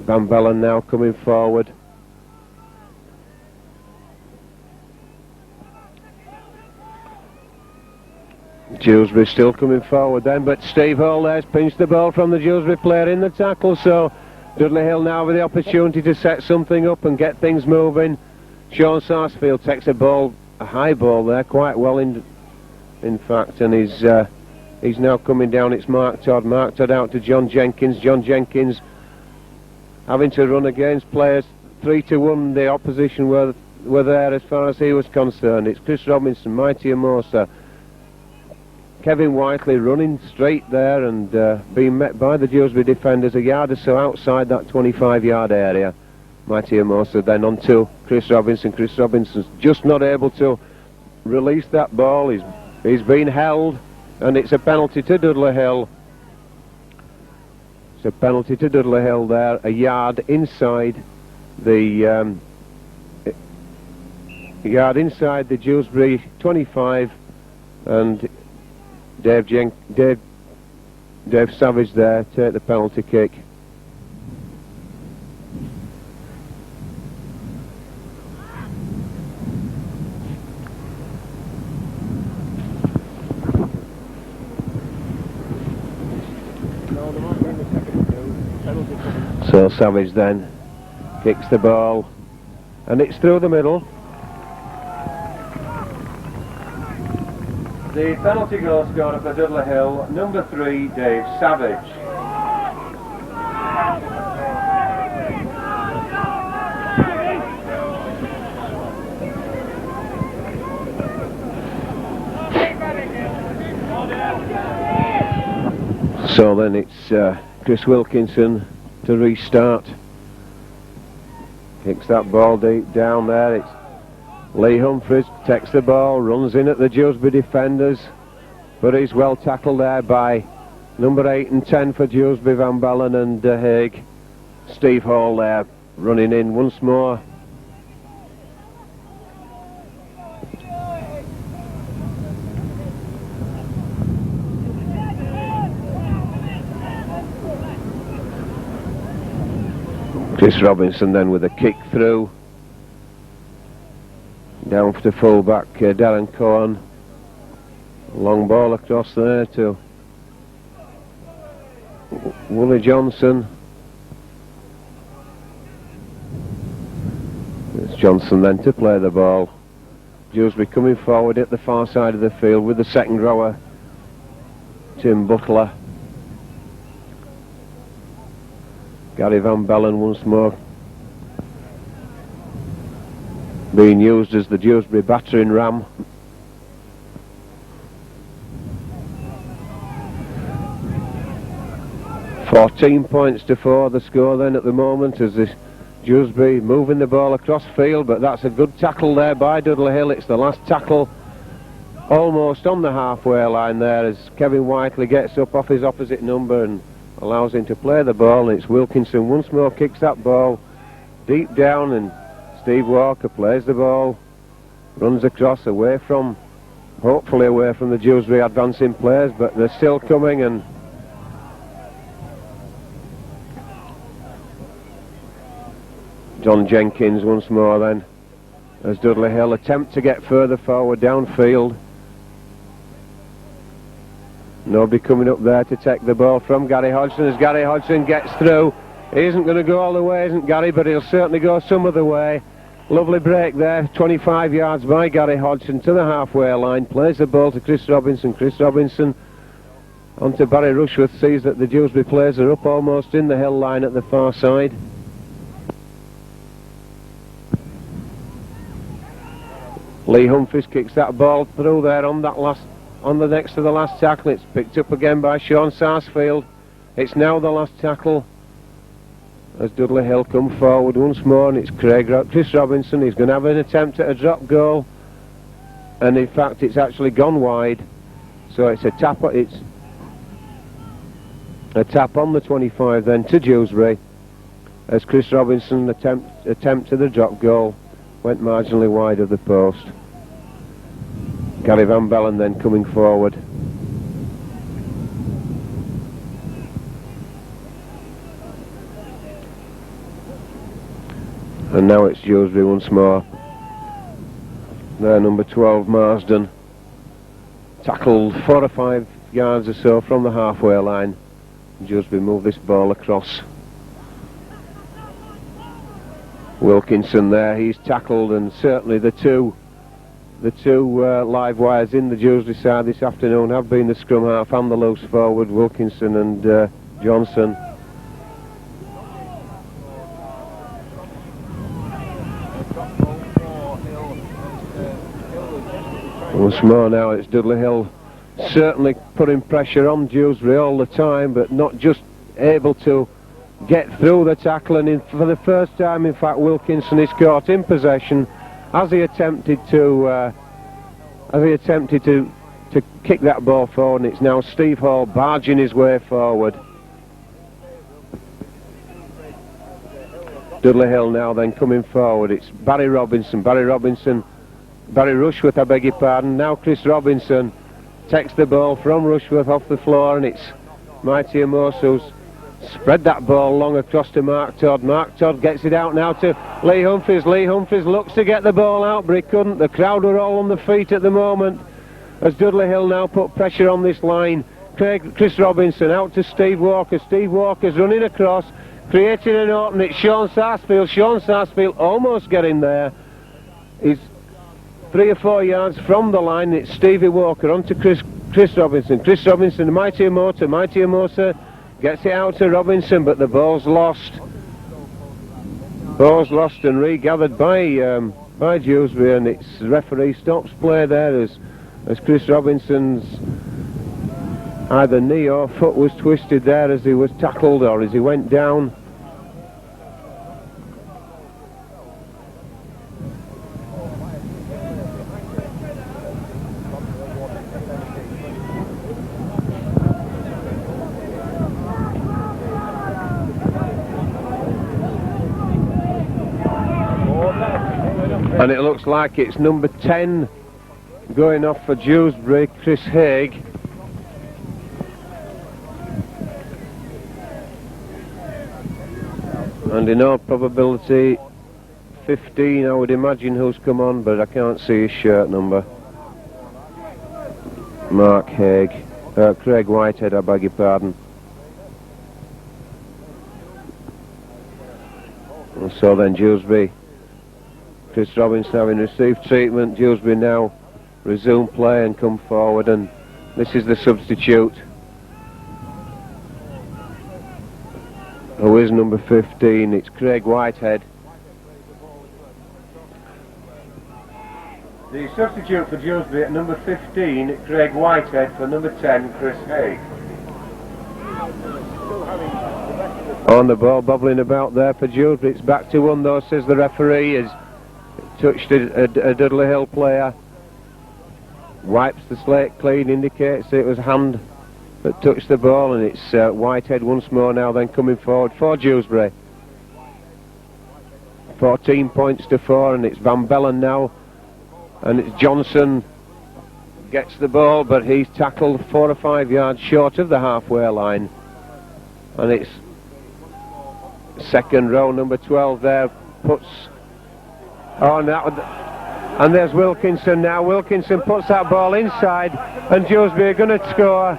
Speaker 3: Van Bellen now coming forward. Dewsbury still coming forward then, but Steve Hall there's pinched the ball from the Dewsbury player in the tackle, so Dudley Hill now with the opportunity to set something up and get things moving. Sean Sarsfield takes a high ball there, quite well in fact, and he's now coming down. It's Mark Todd. Mark Todd out to John Jenkins. John Jenkins having to run against players 3-1. The opposition were there as far as he was concerned. It's Chris Robinson, Mighty Amosa, Kevin Whiteley running straight there and being met by the Dewsbury defenders a yard or so outside that 25-yard area. Mighty Amosa then on to Chris Robinson. Chris Robinson's just not able to release that ball. He's been held, and it's a penalty to Dudley Hill. It's a penalty to Dudley Hill there, a yard inside the Dewsbury 25, and Dave Savage there take the penalty kick. So Savage then kicks the ball, and it's through the middle.
Speaker 1: The penalty goal scorer for Dudley Hill, number 3, Dave Savage.
Speaker 3: So then it's Chris Wilkinson to restart. Kicks that ball deep down there. It's Lee Humphries takes the ball, runs in at the Dewsbury defenders, but he's well tackled there by number 8 and 10 for Dewsbury, Van Bellen and Haig. Steve Hall there running in once more. Chris Robinson then with a kick through. Down to full back, Darren Cohen. Long ball across there to Woolley Johnson. It's Johnson then to play the ball. Dewsbury coming forward at the far side of the field with the second rower, Tim Butler. Gary Van Bellen once more being used as the Dewsbury battering ram. £14 to 4 the score then at the moment, as this Dewsbury moving the ball across field, but that's a good tackle there by Dudley Hill. It's the last tackle almost on the halfway line there, as Kevin Whiteley gets up off his opposite number and allows him to play the ball, and it's Wilkinson once more kicks that ball deep down, and Steve Walker plays the ball, runs across away from, hopefully away from the Dewsbury advancing players, but they're still coming, and John Jenkins once more then, as Dudley Hill attempt to get further forward downfield. Nobody coming up there to take the ball from Gary Hodgson, as Gary Hodgson gets through. He isn't going to go all the way, isn't Gary, but he'll certainly go some of the way. Lovely break there, 25 yards by Gary Hodgson to the halfway line, plays the ball to Chris Robinson. Chris Robinson onto Barry Rushworth, sees that the Dewsbury players are up almost in the hill line at the far side. Lee Humphries kicks that ball through there on the next to the last tackle. It's picked up again by Sean Sarsfield. It's now the last tackle as Dudley Hill come forward once more, and it's Chris Robinson. He's going to have an attempt at a drop goal, and in fact it's actually gone wide, so it's a tap. It's a tap on the 25 then to Dewsbury, as Chris Robinson attempt to the drop goal went marginally wide of the post. Gary Van Bellen then coming forward. And now it's Dewsbury once more. There, number 12, Marsden, tackled 4 or 5 yards or so from the halfway line. Dewsbury move this ball across. Wilkinson there, he's tackled, and certainly the two live wires in the Dewsbury side this afternoon have been the scrum half and the loose forward, Wilkinson and Johnson. Once more now it's Dudley Hill certainly putting pressure on Dewsbury all the time, but not just able to get through the tackle, and for the first time in fact Wilkinson is caught in possession as he attempted to kick that ball forward, and it's now Steve Hall barging his way forward. Dudley Hill now then coming forward. It's Barry Rushworth, I beg your pardon. Now Chris Robinson takes the ball from Rushworth off the floor, and it's Mighty Amos who's spread that ball long across to Mark Todd. Mark Todd gets it out now to Lee Humphries. Lee Humphries looks to get the ball out, but he couldn't. The crowd are all on the feet at the moment as Dudley Hill now put pressure on this line. Chris Robinson out to Steve Walker. Steve Walker's running across, creating an opening. It's Sean Sarsfield. Sean Sarsfield almost getting there. He's 3 or 4 yards from the line. It's Stevie Walker onto Chris Robinson. Chris Robinson, Mighty Amosa gets it out to Robinson, but the ball's lost. Ball's lost and regathered by Dewsbury, and it's the referee stops play there as Chris Robinson's either knee or foot was twisted there as he was tackled or as he went down. And it looks like it's number 10 going off for Dewsbury, Chris Haig. And in all probability 15 I would imagine who's come on, but I can't see his shirt number. Mark Haig, Craig Whitehead, I beg your pardon. And so then Dewsbury, Chris Robinson having received treatment, Dewsbury now resume play and come forward, and this is the substitute, who is number 15, it's Craig Whitehead.
Speaker 1: The substitute for Dewsbury at number 15, Craig Whitehead, for number 10, Chris Haig.
Speaker 3: On the ball, bobbling about there for Dewsbury. It's back to 1 though, says the referee. Has touched a Dudley Hill player. Wipes the slate clean, indicates it was hand that touched the ball, and it's Whitehead once more now then coming forward for Dewsbury. 14 points to 4, and it's Van Bellen now, and it's Johnson gets the ball, but he's tackled 4 or 5 yards short of the halfway line, and it's second row, number 12 there, puts on that. And there's Wilkinson now. Wilkinson puts that ball inside, and Dewsbury are going to score.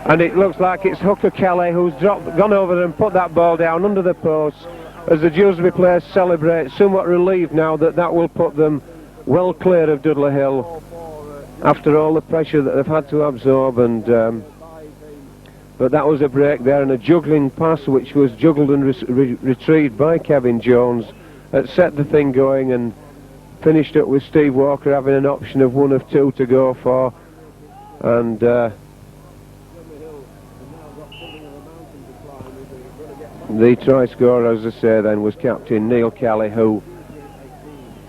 Speaker 3: And it looks like it's Hooker Kelly who's gone over and put that ball down under the post. As the Dewsbury players celebrate, somewhat relieved now that that will put them well clear of Dudley Hill after all the pressure that they've had to absorb. And but that was a break there, and a juggling pass which was juggled and retrieved by Kevin Jones that set the thing going, and finished up with Steve Walker having an option of 1 of 2 to go for. And the try scorer, as I say then, was captain Neil Kelly, who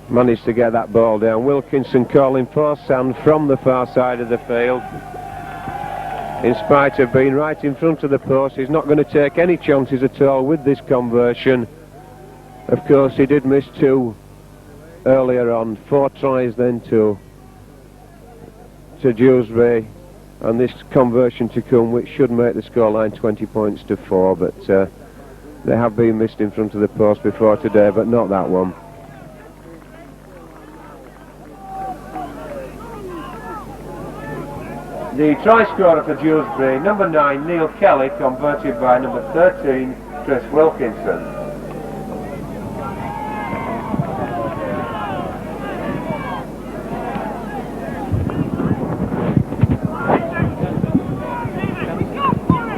Speaker 3: managed to get that ball down. Wilkinson calling for sand from the far side of the field. In spite of being right in front of the post, he's not going to take any chances at all with this conversion. Of course, he did miss 2 earlier on, 4 tries then to Dewsbury, and this conversion to come, which should make the scoreline 20 points to 4, but they have been missed in front of the post before today, but not that one.
Speaker 1: The try scorer for Dewsbury, number 9, Neil Kelly, converted by number 13, Chris Wilkinson.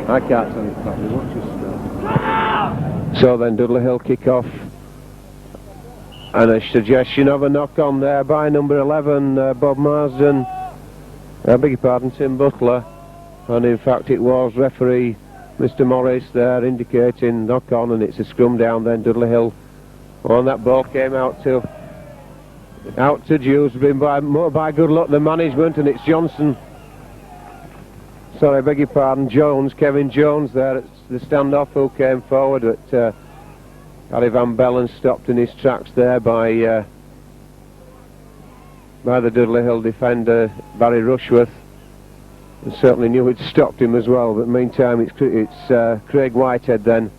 Speaker 3: I can't tell you exactly what you. So then Dudley Hill kick off, and a suggestion of a knock on there by number 11, Bob Marsden. I beg your pardon, Tim Butler, and in fact it was referee Mr. Morris there indicating knock on, and it's a scrum down then Dudley Hill. Well, and that ball came out to Dewsbury by good luck the management, and it's Johnson. Sorry, I beg your pardon, Jones, Kevin Jones there at the standoff, who came forward, but Harry Van Bellen stopped in his tracks there by the Dudley Hill defender Barry Rushworth, and certainly knew he'd stopped him as well. But meantime it's Craig Whitehead then.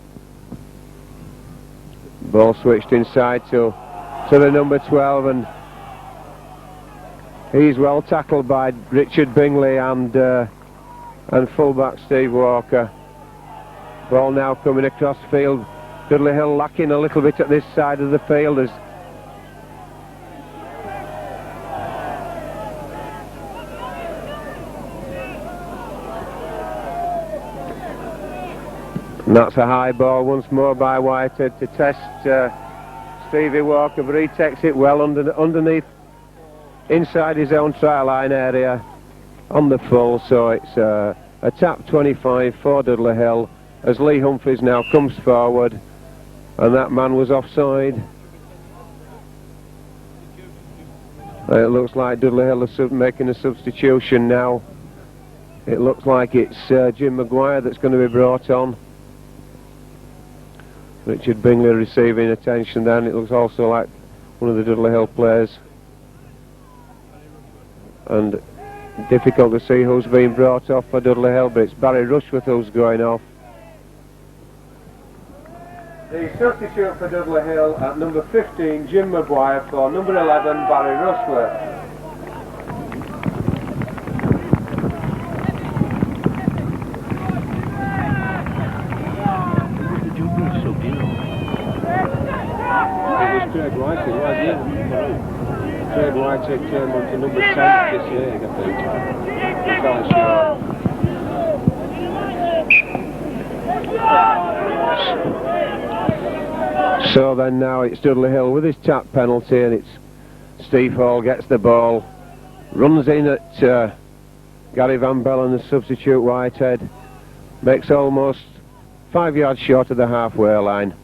Speaker 3: Ball switched inside to the number 12, and he's well tackled by Richard Bingley and fullback Steve Walker. Ball now coming across field. Dudley Hill lacking a little bit at this side of the field as and that's a high ball once more by Whitehead to test Stevie Walker, but he takes it well underneath inside his own try line area on the full. So it's a tap 25 for Dudley Hill as Lee Humphreys now comes forward, and that man was offside. It looks like Dudley Hill is making a substitution now. It looks like it's Jim Maguire that's going to be brought on. Richard Bingley receiving attention then. It looks also like one of the Dudley Hill players, and difficult to see who's being brought off for Dudley Hill, but it's Barry Rushworth who's going off.
Speaker 1: The substitute for Dudley Hill at number 15, Jim Maguire, for number 11, Barry Rushworth.
Speaker 3: Craig Whitehead came on to number 10 this year, I think. So then now it's Dudley Hill with his tap penalty, and it's Steve Hall gets the ball, runs in at Gary Van Bellen, the substitute Whitehead, makes almost 5 yards short of the halfway line.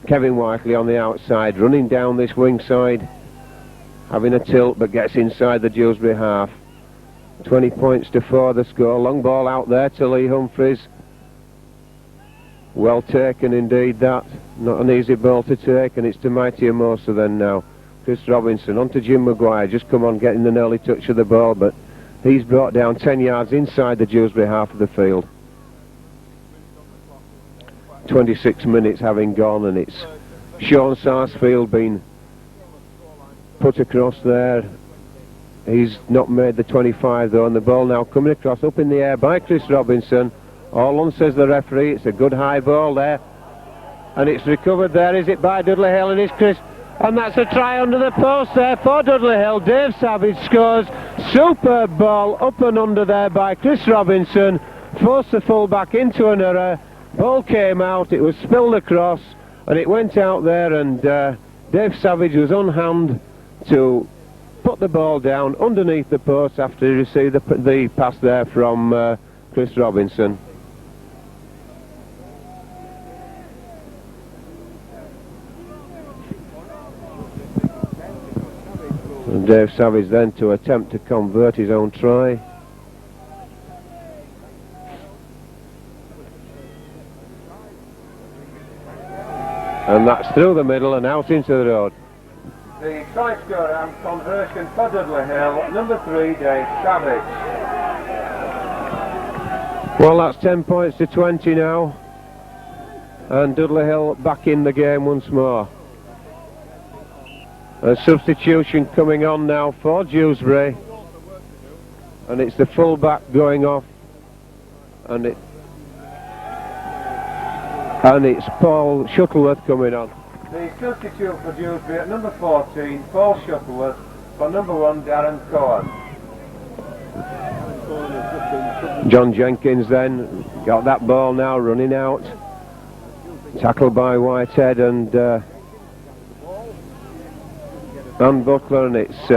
Speaker 3: Kevin Whiteley on the outside, running down this wing side, having a tilt, but gets inside the Dewsbury half. 20 points to 4 the score. Long ball out there to Lee Humphries. Well taken indeed, that. Not an easy ball to take, and it's to Mighty Amosa then now. Chris Robinson on to Jim Maguire, just come on getting an early touch of the ball, but he's brought down 10 yards inside the Dewsbury half of the field. 26 minutes having gone, and it's Sean Sarsfield being put across there. He's not made the 25 though, and the ball now coming across up in the air by Chris Robinson. All on, says the referee. It's a good high ball there, and it's recovered there, is it, by Dudley Hill, and it's Chris, and that's a try under the post there for Dudley Hill. Dave Savage scores. Superb ball up and under there by Chris Robinson, forced the full back into an error. Ball came out, it was spilled across, and it went out there, and Dave Savage was on hand to put the ball down underneath the post after he received the pass there from Chris Robinson. And Dave Savage then to attempt to convert his own try. And that's through the middle and out into the road.
Speaker 1: The try scorer and conversion for Dudley Hill, number 3, Dave Savage.
Speaker 3: Well, that's 10 points to 20 now, and Dudley Hill back in the game once more. A substitution coming on now for Dewsbury, and it's the full back going off, and it's Paul Shuttleworth coming on.
Speaker 1: The substitute for Dewsbury at number 14, Paul Shuttleworth, for number 1, Darren Cohen.
Speaker 3: John Jenkins then got that ball now running out, tackled by Whitehead and Butler, and it's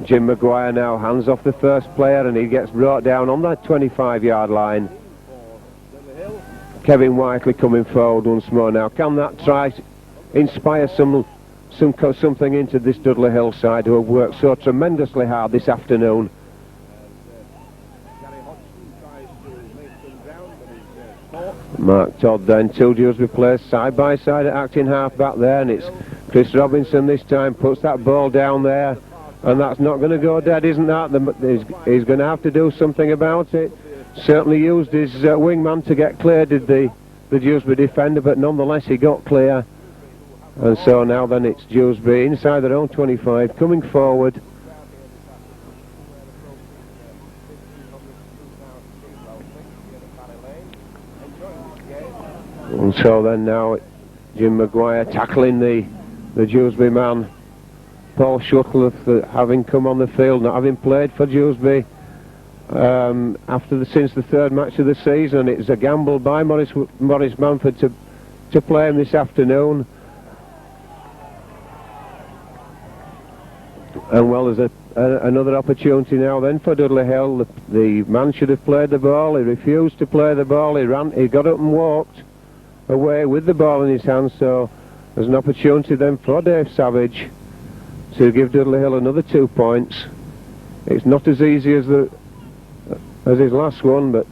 Speaker 3: Jim Maguire now hands off the first player, and he gets brought down on that 25-yard line. Kevin Whiteley coming forward once more now. Can that try inspire something into this Dudley Hill side, who have worked so tremendously hard this afternoon? Mark Todd then, two Dewsbury players side by side at acting half back there, and it's Chris Robinson this time puts that ball down there, and that's not going to go dead, isn't that? He's going to have to do something about it. Certainly used his wingman to get clear, did the Dewsbury defender, but nonetheless he got clear. And so now then it's Dewsbury inside their own 25, coming forward. And so then now Jim Maguire tackling the Dewsbury man, Paul Shuttleworth, having come on the field, not having played for Dewsbury since the third match of the season. It's a gamble by Maurice Manford to play him this afternoon. And well, there's another opportunity now then for Dudley Hill. The man should have played the ball. He refused to play the ball. He got up and walked away with the ball in his hands. So there's an opportunity then for Dave Savage to give Dudley Hill another 2 points. It's not as easy as his last one, but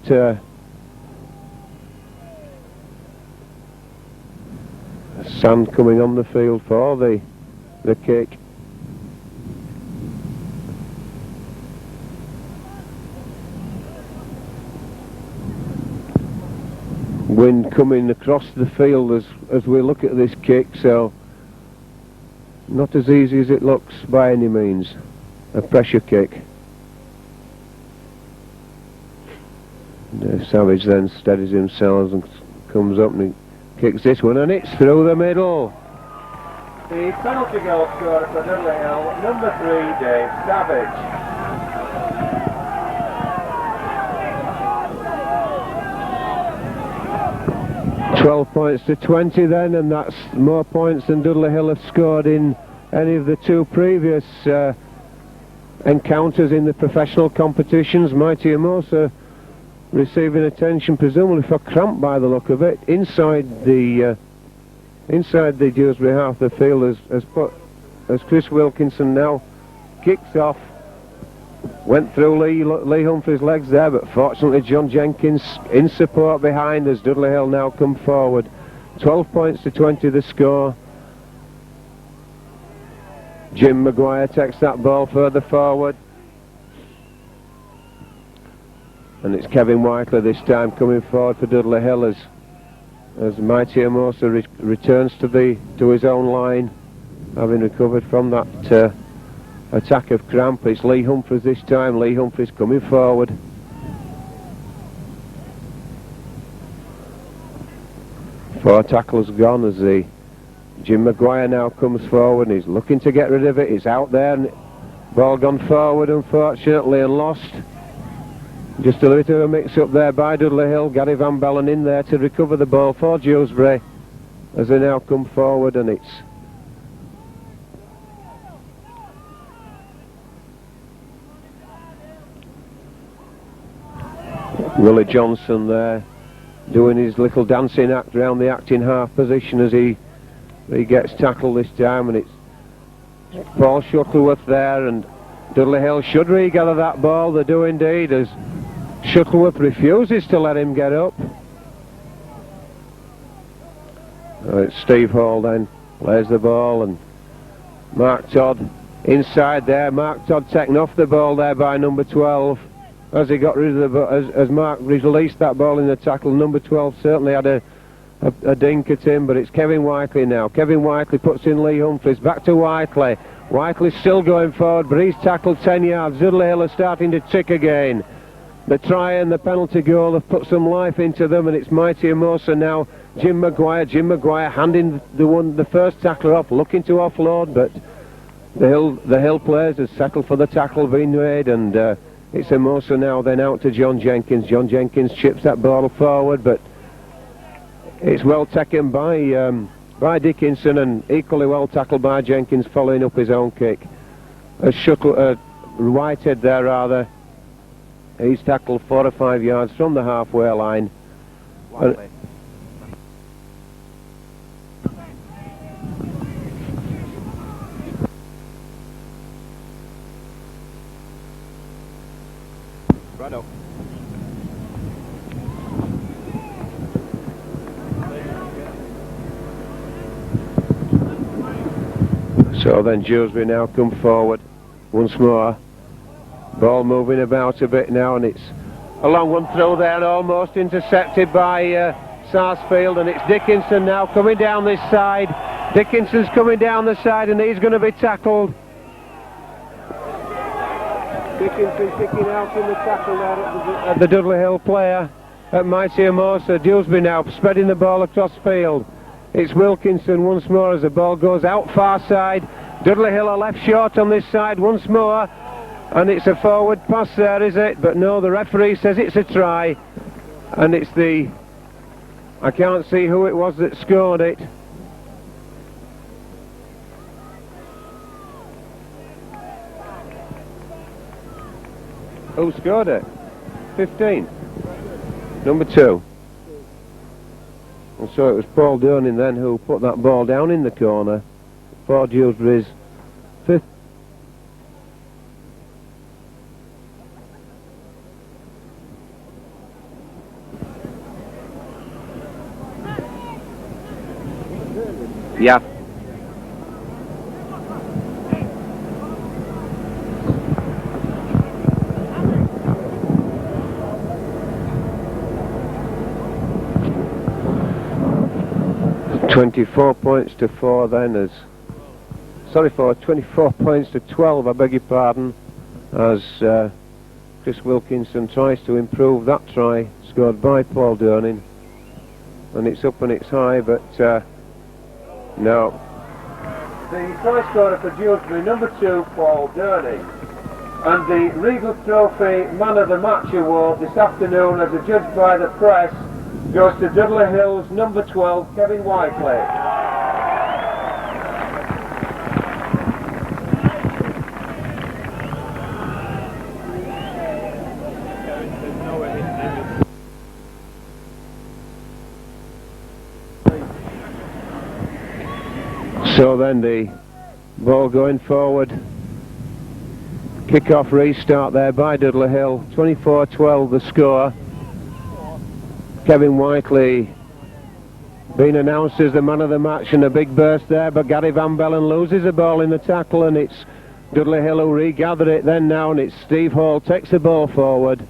Speaker 3: Sand coming on the field for the the kick. Wind coming across the field as we look at this kick, so not as easy as it looks by any means. A pressure kick. Savage then steadies himself and comes up and he kicks this one, and it's through the middle.
Speaker 1: The penalty goal scorer for Dudley Hill, number 3, Dave Savage.
Speaker 3: 12 points to 20 then, and that's more points than Dudley Hill have scored in any of the 2 previous encounters in the professional competitions. Mighty Amosa receiving attention presumably for cramp by the look of it. Inside the Dewsbury half of the field as Chris Wilkinson now kicks off. Went through Lee Humphrey's legs there, but fortunately John Jenkins in support behind as Dudley Hill now come forward. 12 points to 20 the score. Jim Maguire takes that ball further forward. And it's Kevin Whiteley this time coming forward for Dudley Hill as Mighty Amosa returns to his own line, having recovered from that attack of cramp. It's Lee Humphreys this time. Lee Humphreys coming forward. Four tackles gone as Jim Maguire now comes forward and he's looking to get rid of it. It's out there and ball gone forward unfortunately and lost. Just a little bit of a mix-up there by Dudley Hill. Gary Van Bellen in there to recover the ball for Dewsbury as they now come forward, and it's Willie Johnson there doing his little dancing act around the acting half position as he gets tackled this time, and it's Paul Shuttleworth there, and Dudley Hill should regather that ball. They do indeed, as Shuttleworth refuses to let him get up. It's Steve Hall then plays the ball, and Mark Todd inside there. Mark Todd taken off the ball there by number 12 as he got rid of the ball. As Mark released that ball in the tackle, number 12 certainly had a dink at him, but it's Kevin Whiteley now. Kevin Whiteley puts in Lee Humphreys, back to Whiteley. Whiteley's still going forward, but he's tackled 10 yards. Dudley Hill are starting to tick again. The try and the penalty goal have put some life into them, and it's Mighty Amosa now. Jim Maguire handing the first tackler off, looking to offload, but the Hill players have settled for the tackle being made, and it's Amosa now then out to John Jenkins. John Jenkins chips that ball forward, but it's well taken by Dickinson, and equally well tackled by Jenkins following up his own kick. Whitehead there rather. He's tackled 4 or 5 yards from the halfway line.
Speaker 2: Righto.
Speaker 3: So then Dewsbury now come forward once more. Ball moving about a bit now, and it's a long one through there and almost intercepted by Sarsfield, and it's Dickinson now coming down this side. Dickinson's coming down the side and he's going to be tackled. Dickinson kicking out in the tackle there at the Dudley Hill player at Mighty Amosa. Dewsbury now spreading the ball across field. It's Wilkinson once more as the ball goes out far side. Dudley Hill are left short on this side once more, and it's a forward pass there, is it? But no, the referee says it's a try, and it's I can't see who it was that scored it. Who scored it? 15. Number 2. And so it was Paul Durnin then who put that ball down in the corner for Dewsbury's 5th. Yeah. 24 points to 4 then, as 24 points to 12, I beg your pardon, as Chris Wilkinson tries to improve that try scored by Paul Durning, and it's up and it's high, but no.
Speaker 1: The try scorer for Dewsbury, number 2, Paul Durning. And the Regal Trophy Man of the Match award this afternoon, as adjudged by the press, goes to Dudley Hill's number 12, Kevin Whiteley.
Speaker 3: So then the ball going forward. Kick-off restart there by Dudley Hill. 24-12 the score. Kevin Whiteley being announced as the man of the match, and a big burst there, but Gary Van Bellen loses the ball in the tackle, and it's Dudley Hill who regather it then now, and it's Steve Hall takes the ball forward.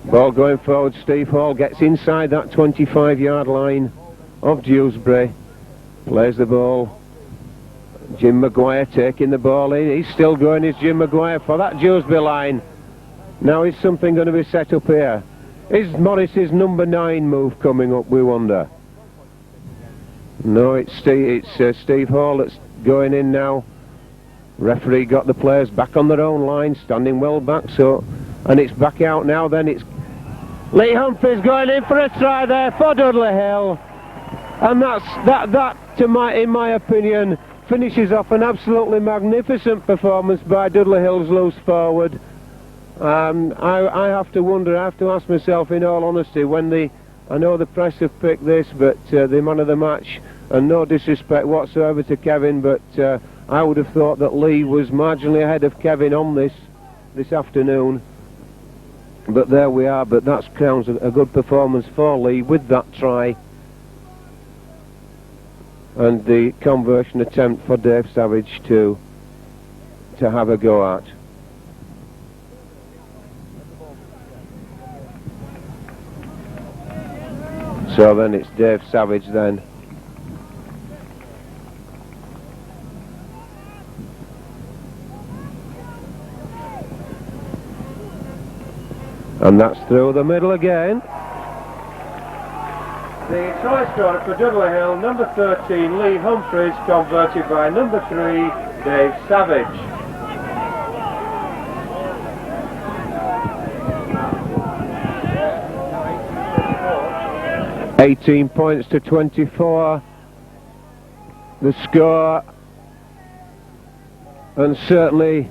Speaker 3: Ball going forward, Steve Hall gets inside that 25-yard line of Dewsbury, plays the ball. Jim Maguire taking the ball in. He's still going, is Jim Maguire for that Dewsbury line. Now is something going to be set up here? Is Morris's number 9 move coming up, we wonder? No, it's Steve Hall that's going in now. Referee got the players back on their own line, standing well back, so, and it's back out now. Then it's Lee Humphries going in for a try there for Dudley Hill, and that in my opinion finishes off an absolutely magnificent performance by Dudley Hill's loose forward. I have to wonder, I have to ask myself in all honesty, when I know the press have picked this, but the man of the match, and no disrespect whatsoever to Kevin, but I would have thought that Lee was marginally ahead of Kevin on this afternoon. But there we are, but that crowns a good performance for Lee with that try. And the conversion attempt for Dave Savage to have a go at. So then it's Dave Savage then. And that's through the middle again.
Speaker 1: The try scorer for Dudley Hill, number 13, Lee Humphries, converted by number 3, Dave Savage.
Speaker 3: $18 points to 24. The score, and certainly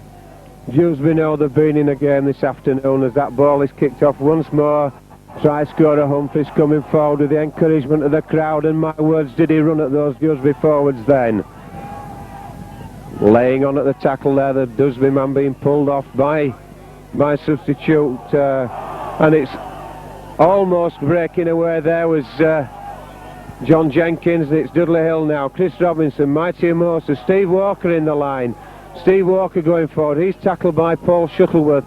Speaker 3: Dewsbury know they've been in a game this afternoon, as that ball is kicked off once more. Try scorer Humphries coming forward with the encouragement of the crowd, and my words, did he run at those Dewsbury forwards then. Laying on at the tackle there, the Dewsbury man being pulled off by substitute, and it's almost breaking away there was John Jenkins. It's Dudley Hill now, Chris Robinson, Mighty Amosa, Steve Walker in the line. Steve Walker going forward, he's tackled by Paul Shuttleworth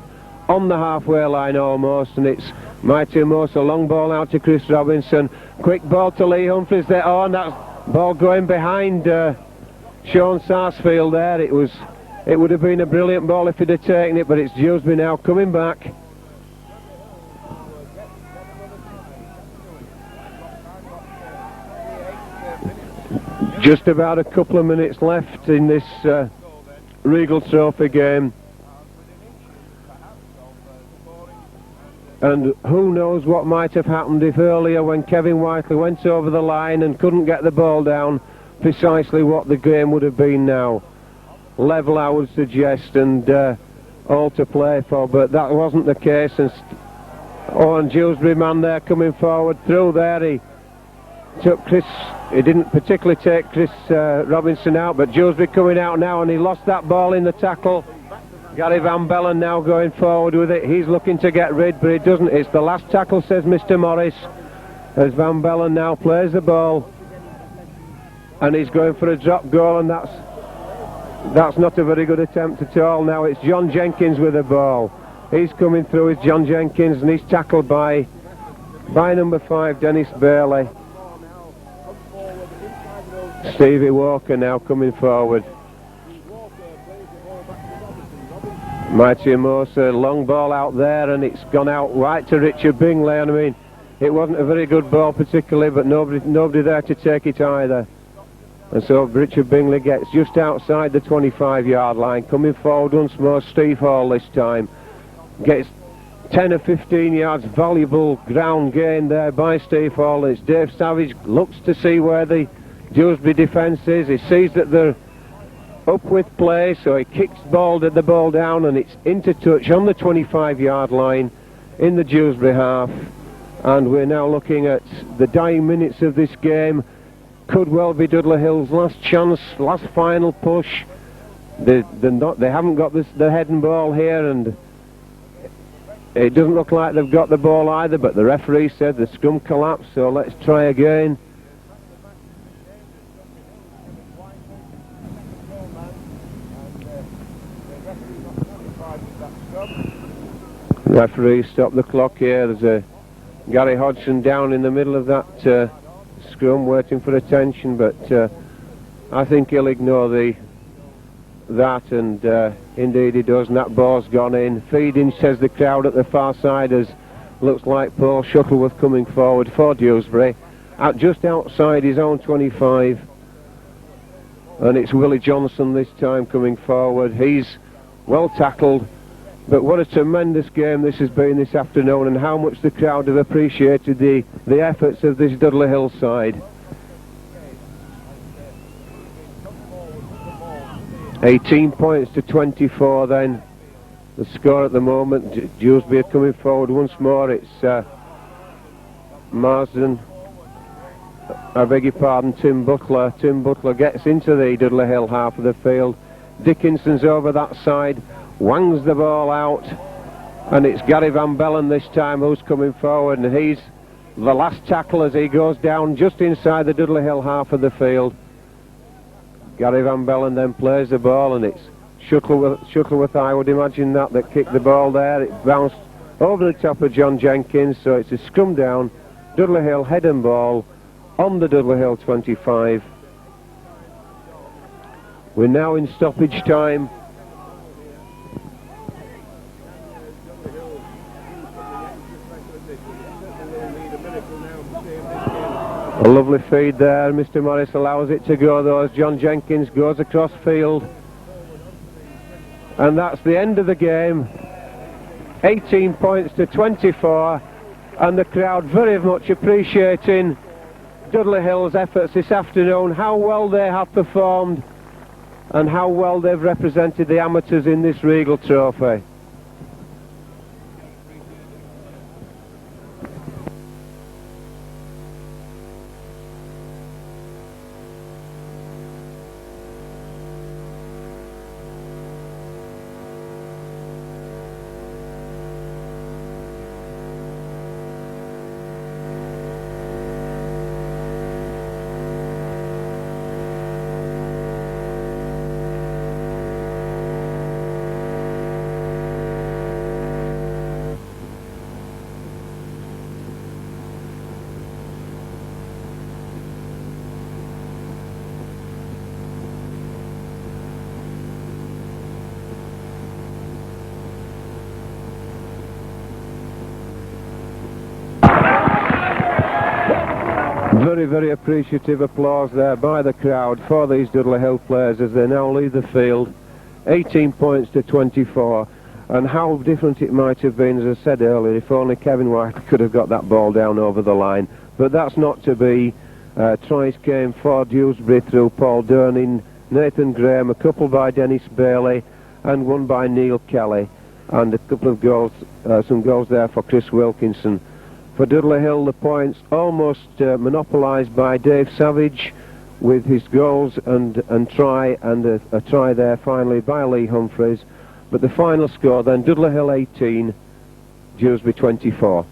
Speaker 3: on the halfway line almost, and it's Mighty Amosa, long ball out to Chris Robinson, quick ball to Lee Humphries there, and that ball going behind Sean Sarsfield there. It would have been a brilliant ball if he'd have taken it, but it's Dewsbury now coming back. Just about a couple of minutes left in this Regal Trophy game, and who knows what might have happened if earlier, when Kevin Whiteley went over the line and couldn't get the ball down, precisely what the game would have been now. Level, I would suggest, and all to play for, but that wasn't the case. And Dewsbury man there coming forward through there, he didn't particularly take Chris Robinson out, but Dewsbury coming out now, and he lost that ball in the tackle. Gary Van Bellen now going forward with it. He's looking to get rid, but he doesn't. It's the last tackle, says Mr. Morris, as Van Bellen now plays the ball, and he's going for a drop goal, and that's not a very good attempt at all. Now it's John Jenkins with the ball. He's coming through, it's John Jenkins, and he's tackled by number 5, Dennis Bailey. Stevie Walker now coming forward. Mighty Amosa, long ball out there, and it's gone out right to Richard Bingley. And I mean, it wasn't a very good ball particularly, but nobody there to take it either. And so Richard Bingley gets just outside the 25-yard line. Coming forward once more, Steve Hall this time. Gets 10 or 15 yards, valuable ground gain there by Steve Hall. It's Dave Savage, looks to see where the Dewsbury defence is. He sees that they're up with play, so he kicks the ball down, and it's into touch on the 25-yard line in the Dewsbury half. And we're now looking at the dying minutes of this game. Could well be Dudley Hill's last chance, last final push. They haven't got the head and ball here, and it doesn't look like they've got the ball either, but the referee said the scrum collapsed, so let's try again. Referee stopped the clock here. There's a Gary Hodgson down in the middle of that scrum waiting for attention, but I think he'll ignore that, and indeed he does, and that ball's gone in. Feeding, says the crowd at the far side, as looks like Paul Shuttleworth coming forward for Dewsbury, just outside his own 25, and it's Willie Johnson this time coming forward. He's well tackled, but what a tremendous game this has been this afternoon, and how much the crowd have appreciated the efforts of this Dudley Hill side. 18 points to 24 then, the score at the moment. Dewsbury are coming forward once more. It's Marsden, I beg your pardon, Tim Butler. Tim Butler gets into the Dudley Hill half of the field. Dickinson's over that side, wangs the ball out, and it's Gary Van Bellen this time who's coming forward, and he's the last tackle as he goes down just inside the Dudley Hill half of the field. Gary Van Bellen then plays the ball, and it's Shuttleworth, I would imagine, that kicked the ball there. It bounced over the top of John Jenkins, so it's a scrum down. Dudley Hill head and ball on the Dudley Hill 25. We're now in stoppage time. A lovely feed there. Mr. Morris allows it to go though as John Jenkins goes across field. And that's the end of the game. 18 points to 24, and the crowd very much appreciating Dudley Hill's efforts this afternoon, how well they have performed and how well they've represented the amateurs in this Regal Trophy. Very, very appreciative applause there by the crowd for these Dudley Hill players as they now leave the field. 18 points to 24, and how different it might have been, as I said earlier, if only Kevin White could have got that ball down over the line. But that's not to be. Tries came for Dewsbury through Paul Durning, Nathan Graham, a couple by Dennis Bailey, and one by Neil Kelly, and a couple of goals, some goals there for Chris Wilkinson. For Dudley Hill, the points almost monopolised by Dave Savage with his goals and try, and a try there finally by Lee Humphreys. But the final score then, Dudley Hill 18, Dewsbury 24.